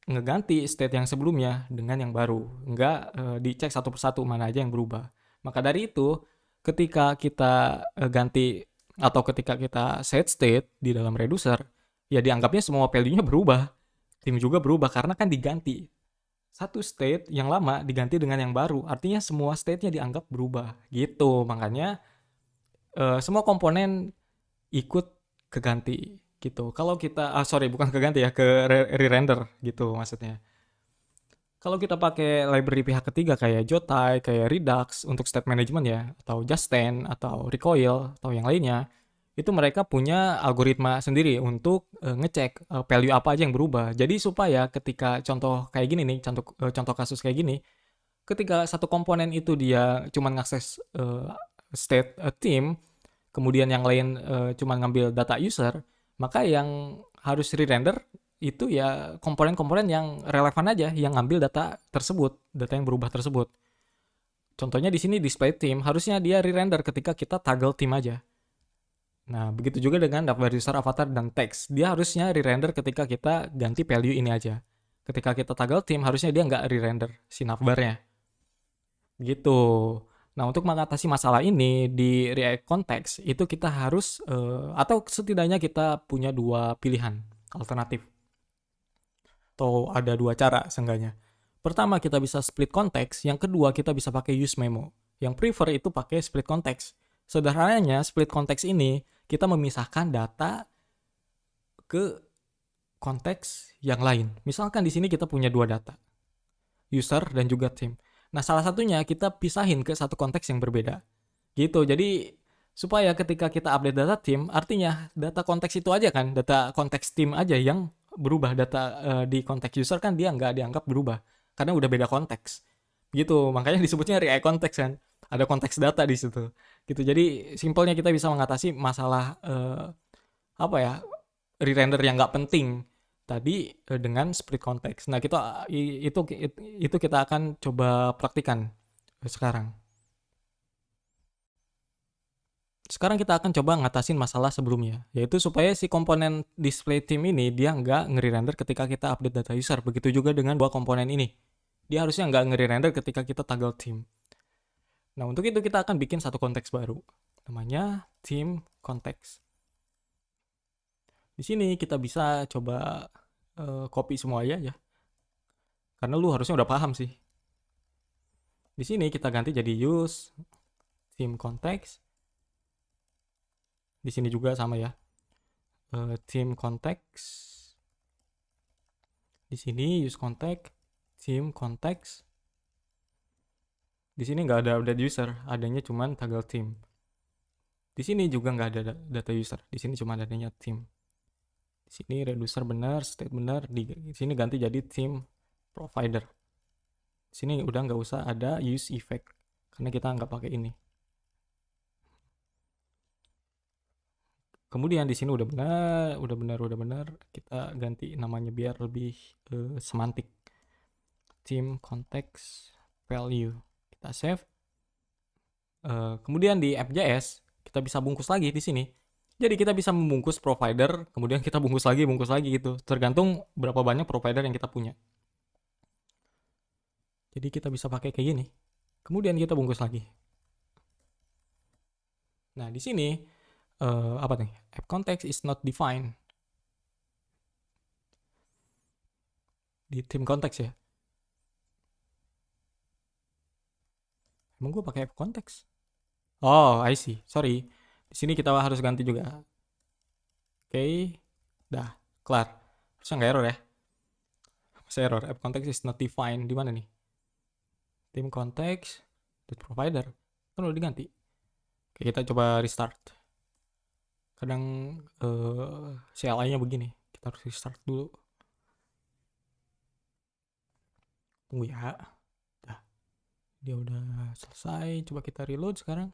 ngeganti state yang sebelumnya dengan yang baru, nggak dicek satu persatu mana aja yang berubah. Maka dari itu, ketika kita ganti atau ketika kita set state di dalam reducer, ya dianggapnya semua value-nya berubah. Tim juga berubah karena kan diganti. Satu state yang lama diganti dengan yang baru, artinya semua state-nya dianggap berubah. Gitu, makanya semua komponen ikut keganti gitu. Kalau kita bukan keganti ya, ke re-render gitu maksudnya. Kalau kita pakai library pihak ketiga kayak Jotai, kayak Redux untuk state management ya, atau Justen, atau Recoil, atau yang lainnya, itu mereka punya algoritma sendiri untuk ngecek value apa aja yang berubah. Jadi supaya ketika contoh kayak gini nih, contoh kasus kayak gini, ketika satu komponen itu dia cuma ngakses state team, kemudian yang lain cuma ngambil data user, maka yang harus re-render itu ya komponen-komponen yang relevan aja, yang ngambil data tersebut, data yang berubah tersebut. Contohnya di sini display team, harusnya dia re-render ketika kita toggle team aja. Nah, begitu juga dengan daftar user, avatar, dan teks. Dia harusnya re-render ketika kita ganti value ini aja. Ketika kita toggle team, harusnya dia nggak re-render si navbarnya. Gitu. Nah, untuk mengatasi masalah ini di React Context, itu kita harus, atau setidaknya kita punya dua pilihan alternatif. Atau ada dua cara seenggaknya. Pertama, kita bisa split context. Yang kedua, kita bisa pakai use memo. Yang prefer itu pakai split context. Sederhananya, split context ini kita memisahkan data ke konteks yang lain. Misalkan di sini kita punya dua data, user dan juga team. Nah, salah satunya kita pisahin ke satu konteks yang berbeda. Gitu. Jadi supaya ketika kita update data team, artinya data konteks itu aja kan, data konteks team aja yang berubah. Data di konteks user kan dia nggak dianggap berubah karena udah beda konteks. Gitu. Makanya disebutnya react konteks kan. Ada konteks data di situ. Gitu. Jadi simpelnya kita bisa mengatasi masalah apa ya, re-render yang nggak penting tadi dengan split konteks. Nah, itu kita akan coba praktikan sekarang. Sekarang kita akan coba ngatasin masalah sebelumnya, yaitu supaya si komponen display team ini dia nggak ngeri-render ketika kita update data user. Begitu juga dengan dua komponen ini. Dia harusnya nggak ngeri-render ketika kita toggle team. Nah, untuk itu kita akan bikin satu konteks baru. Namanya team context. Di sini kita bisa coba copy semua aja. Karena lu harusnya udah paham sih. Di sini kita ganti jadi use team context. Di sini juga sama ya. Team context. Di sini use context, team context. Di sini nggak ada update user, adanya cuma toggle team. Di sini juga nggak ada data user, di sini cuma adanya team. Di sini reducer benar, state benar, di sini ganti jadi team provider. Di sini udah nggak usah ada use effect karena kita nggak pakai ini. Kemudian di sini udah benar, kita ganti namanya biar lebih semantik. Team context value. Kita save. Kemudian di app.js kita bisa bungkus lagi di sini. Jadi kita bisa membungkus provider, kemudian kita bungkus lagi gitu. Tergantung berapa banyak provider yang kita punya. Jadi kita bisa pakai kayak gini. Kemudian kita bungkus lagi. Nah, di sini apa nih? App context is not defined. Di team context ya. Emang gue pakai app context? Oh, I see. Sorry. Di sini kita harus ganti juga. Oke. Dah, kelar. Harusnya nggak error ya. Masih error. App context is not defined. Di mana nih? Team context. Provider. Kan udah diganti. Oke, kita coba restart. Kadang CLI-nya begini. Kita harus restart dulu. Tunggu ya. Dah. Dia udah selesai, coba kita reload sekarang.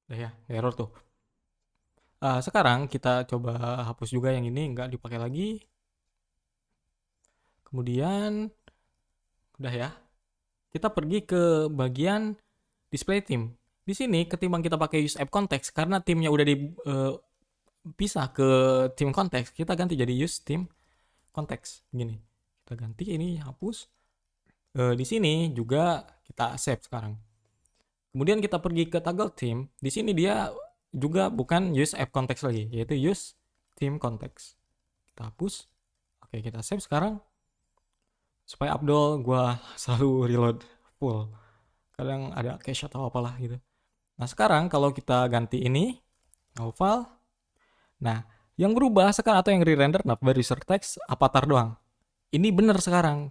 Udah ya, error tuh. Sekarang kita coba hapus juga yang ini, nggak dipakai lagi. Kemudian, udah ya. Kita pergi ke bagian display theme. Di sini ketimbang kita pakai use app context karena timnya udah dipisah ke theme context, kita ganti jadi use theme context. Gini. Kita ganti ini hapus. Di sini juga kita save sekarang. Kemudian kita pergi ke toggle theme. Di sini dia juga bukan use app context lagi, yaitu use theme context. Kita hapus. Oke, kita save sekarang. Supaya Abdul gua selalu reload full. Kadang ada cache atau apalah gitu. Nah, sekarang kalau kita ganti ini, no file. Nah, yang berubah sekarang atau yang re-render navbar user text avatar doang. Ini bener sekarang.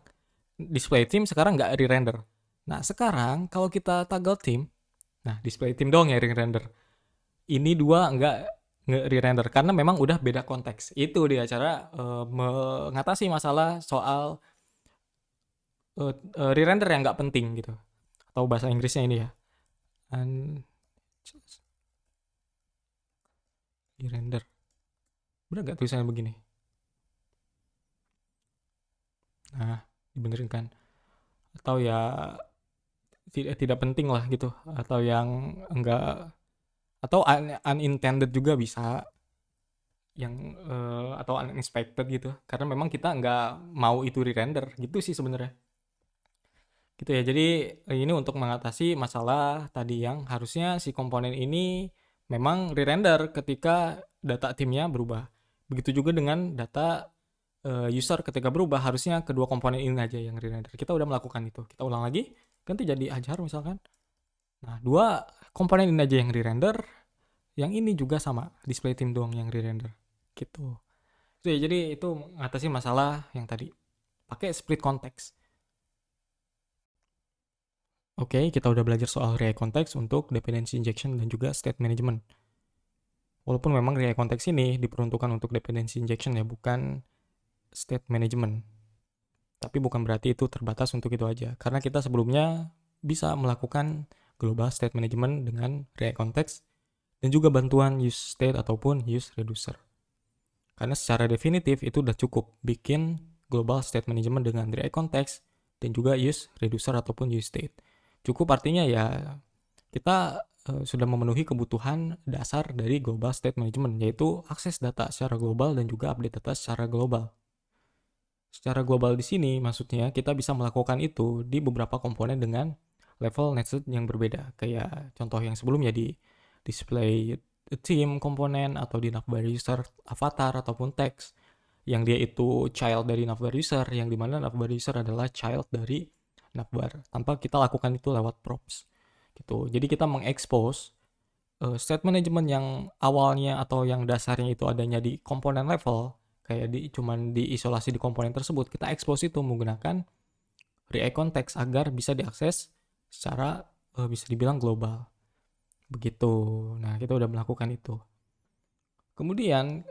Display theme sekarang nggak re-render. Nah, sekarang kalau kita toggle theme, nah display theme doang yang re-render. Ini dua nggak re-render karena memang udah beda konteks. Itu dia cara mengatasi masalah soal re-render yang nggak penting gitu. Atau bahasa Inggrisnya ini ya. Re-render. Bener nggak tulisannya begini? Nah, dibenerin kan. Atau ya tidak penting lah gitu. Atau yang enggak, atau unintended juga bisa. Yang atau unexpected gitu. Karena memang kita nggak mau itu re-render gitu sih sebenarnya. Gitu ya. Jadi ini untuk mengatasi masalah tadi yang harusnya si komponen ini memang re-render ketika data timnya berubah. Begitu juga dengan data user ketika berubah, harusnya kedua komponen ini aja yang re-render. Kita udah melakukan itu. Kita ulang lagi, ganti jadi Ajar misalkan. Nah, dua komponen ini aja yang re-render, yang ini juga sama, display theme doang yang re-render. Gitu. Jadi itu mengatasi masalah yang tadi. Pakai split context. Oke, kita udah belajar soal relay context untuk dependency injection dan juga state management. Walaupun memang relay context ini diperuntukkan untuk dependency injection ya, bukan state management. Tapi bukan berarti itu terbatas untuk itu aja. Karena kita sebelumnya bisa melakukan global state management dengan relay context dan juga bantuan use state ataupun use reducer. Karena secara definitif itu udah cukup bikin global state management dengan relay context dan juga use reducer ataupun use state. Cukup artinya ya kita sudah memenuhi kebutuhan dasar dari global state management, yaitu akses data secara global dan juga update data secara global. Secara global di sini maksudnya kita bisa melakukan itu di beberapa komponen dengan level nested yang berbeda. Kayak contoh yang sebelumnya di display theme komponen atau di navbar user avatar ataupun text yang dia itu child dari navbar user, yang dimana navbar user adalah child dari navbar tanpa kita lakukan itu lewat props gitu. Jadi kita mengekspos state management yang awalnya atau yang dasarnya itu adanya di komponen level, kayak cuman diisolasi di komponen tersebut, kita expose itu menggunakan relay context agar bisa diakses secara bisa dibilang global. Begitu. Nah, kita udah melakukan itu. Kemudian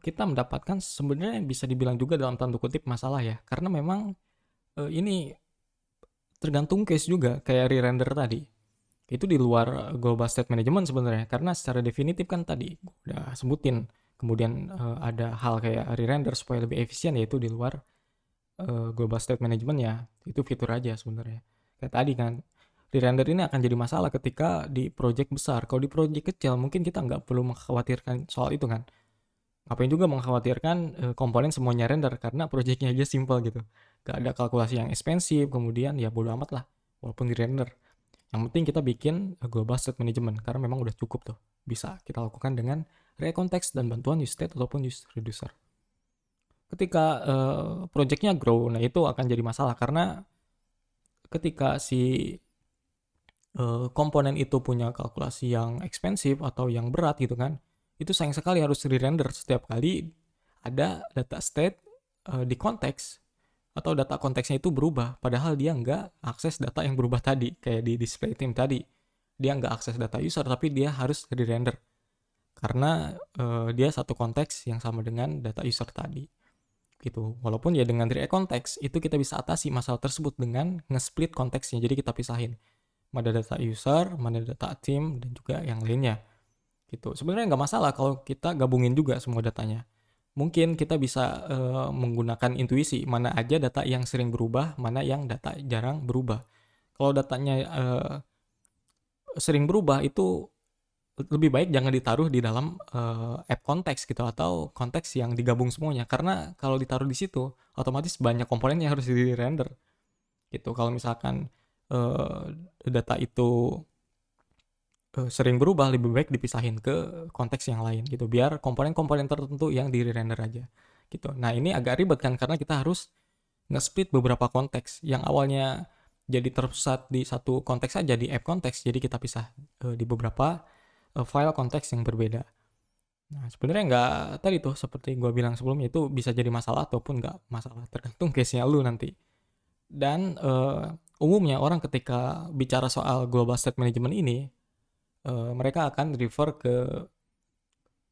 kita mendapatkan sebenarnya bisa dibilang juga dalam tanda kutip masalah ya, karena memang ini tergantung case juga kayak re-render tadi. Itu di luar global state management sebenarnya, karena secara definitif kan tadi udah sebutin. Kemudian ada hal kayak re-render supaya lebih efisien, yaitu di luar global state management ya. Itu fitur aja sebenarnya. Kayak tadi kan, re-render ini akan jadi masalah ketika di project besar. Kalau di project kecil mungkin kita nggak perlu mengkhawatirkan soal itu kan. Ngapain juga mengkhawatirkan komponen semuanya render, karena projectnya aja simple gitu. Gak ada kalkulasi yang ekspensif, kemudian ya bodo amat lah walaupun di render. Yang penting kita bikin global state management karena memang udah cukup tuh. Bisa kita lakukan dengan relay context dan bantuan use state ataupun use reducer. Ketika projectnya grow, nah itu akan jadi masalah karena ketika si komponen itu punya kalkulasi yang ekspensif atau yang berat gitu kan, itu sayang sekali harus re-render setiap kali ada data state di konteks atau data konteksnya itu berubah, padahal dia nggak akses data yang berubah tadi, kayak di display theme tadi. Dia nggak akses data user, tapi dia harus re-render. Karena dia satu konteks yang sama dengan data user tadi. gitu. Walaupun ya dengan React Context itu kita bisa atasi masalah tersebut dengan nge-split konteksnya. Jadi kita pisahin mana data user, mana data team, dan juga yang lainnya gitu. Sebenarnya nggak masalah kalau kita gabungin juga semua datanya. Mungkin kita bisa menggunakan intuisi mana aja data yang sering berubah, mana yang data jarang berubah. Kalau datanya sering berubah itu lebih baik jangan ditaruh di dalam app konteks gitu atau konteks yang digabung semuanya, karena kalau ditaruh di situ otomatis banyak komponen yang harus di render gitu. Kalau misalkan data itu sering berubah, lebih baik dipisahin ke konteks yang lain gitu biar komponen-komponen tertentu yang di render aja gitu. Nah ini agak ribet kan karena kita harus nge-split beberapa konteks yang awalnya jadi terpusat di satu konteks aja di app konteks, jadi kita pisah di beberapa file konteks yang berbeda. Nah, sebenarnya nggak tadi tuh seperti gue bilang sebelumnya itu bisa jadi masalah ataupun nggak masalah, tergantung case-nya lu nanti. Dan umumnya orang ketika bicara soal global state management ini, mereka akan refer ke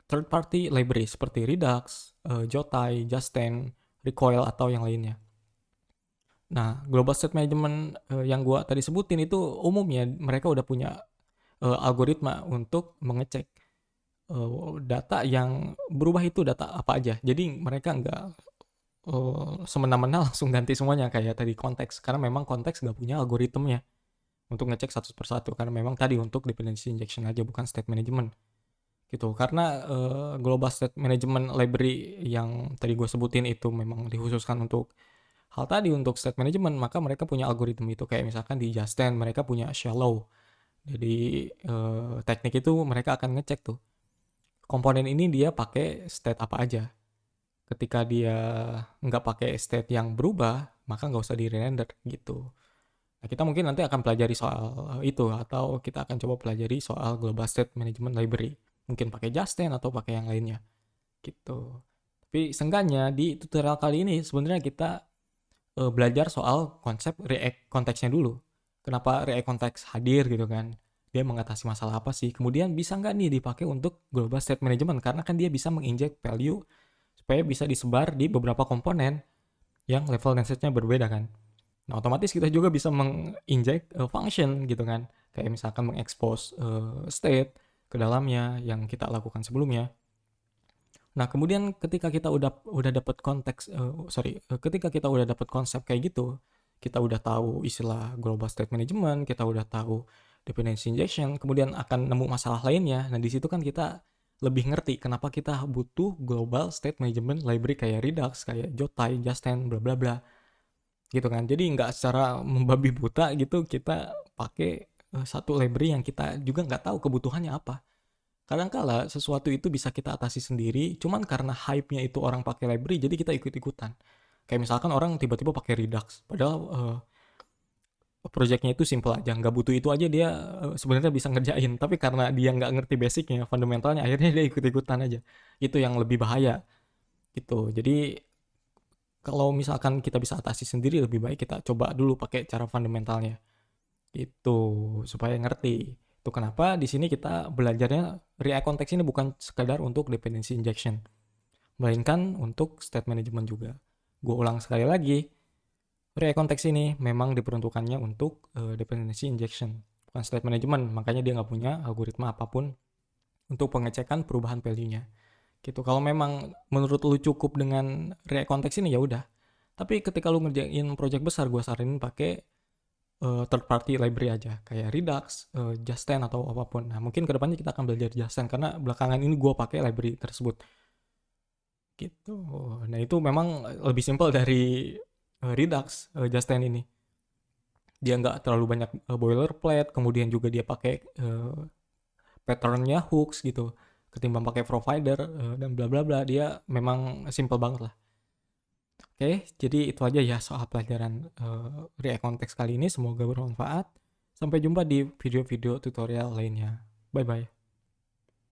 third party library seperti Redux, Jotai, Justine, Recoil, atau yang lainnya. Nah, global state management yang gue tadi sebutin itu umumnya mereka udah punya algoritma untuk mengecek data yang berubah itu data apa aja. Jadi mereka nggak semena-mena langsung ganti semuanya kayak tadi konteks, karena memang konteks nggak punya algoritmnya untuk ngecek satu persatu, karena memang tadi untuk dependency injection aja bukan state management gitu. Karena global state management library yang tadi gue sebutin itu memang dikhususkan untuk hal tadi, untuk state management, maka mereka punya algoritma itu. Kayak misalkan di Justine mereka punya shallow. Jadi teknik itu mereka akan ngecek tuh komponen ini dia pakai state apa aja. Ketika dia nggak pakai state yang berubah, maka nggak usah di-render gitu. Nah, kita mungkin nanti akan pelajari soal itu, atau kita akan coba pelajari soal Global State Management Library. Mungkin pakai Justine atau pakai yang lainnya gitu. Tapi seenggaknya di tutorial kali ini sebenarnya kita belajar soal konsep React konteksnya dulu. Kenapa React konteks hadir gitu kan? Dia mengatasi masalah apa sih? Kemudian bisa nggak nih dipakai untuk global state management? Karena kan dia bisa menginjek value supaya bisa disebar di beberapa komponen yang level dan state-nya berbeda kan. Nah, otomatis kita juga bisa menginjek function gitu kan. Kayak misalkan mengekspos state ke dalamnya yang kita lakukan sebelumnya. Nah, kemudian ketika kita udah dapat konteks ketika kita udah dapat konsep kayak gitu, kita udah tahu istilah global state management, kita udah tahu dependency injection, kemudian akan nemu masalah lainnya. Nah, di situ kan kita lebih ngerti kenapa kita butuh global state management library kayak Redux, kayak Jotai, Justine, bla bla bla. Gitu kan. Jadi nggak secara membabi buta gitu kita pakai satu library yang kita juga nggak tahu kebutuhannya apa. Kadangkala sesuatu itu bisa kita atasi sendiri, cuman karena hype-nya itu orang pakai library, jadi kita ikut-ikutan. Kayak misalkan orang tiba-tiba pakai Redux, padahal project-nya itu simple aja, nggak butuh itu aja dia sebenarnya bisa ngerjain. Tapi karena dia nggak ngerti basicnya, fundamentalnya, akhirnya dia ikut-ikutan aja. Itu yang lebih bahaya gitu. Jadi kalau misalkan kita bisa atasi sendiri, lebih baik kita coba dulu pakai cara fundamentalnya. Itu supaya ngerti. Itu kenapa di sini kita belajarnya React konteks ini bukan sekadar untuk dependency injection, melainkan untuk state management juga. Gue ulang sekali lagi, React konteks ini memang diperuntukannya untuk dependency injection, bukan state management. Makanya dia nggak punya algoritma apapun untuk pengecekan perubahan value-nya. Gitu. Kalau memang menurut lu cukup dengan React konteks ini ya udah. Tapi ketika lu ngerjain project besar, gue saranin pakai third party library aja kayak Redux, Justine atau apapun. Nah, mungkin kedepannya kita akan belajar Justine karena belakangan ini gue pakai library tersebut. Gitu. Nah, itu memang lebih simpel dari Redux, Justine ini. Dia nggak terlalu banyak boilerplate, kemudian juga dia pakai patternnya hooks gitu ketimbang pakai provider dan bla bla bla. Dia memang simple banget lah. Oke, jadi itu aja ya soal pelajaran React konteks kali ini. Semoga bermanfaat. Sampai jumpa di video-video tutorial lainnya. Bye-bye.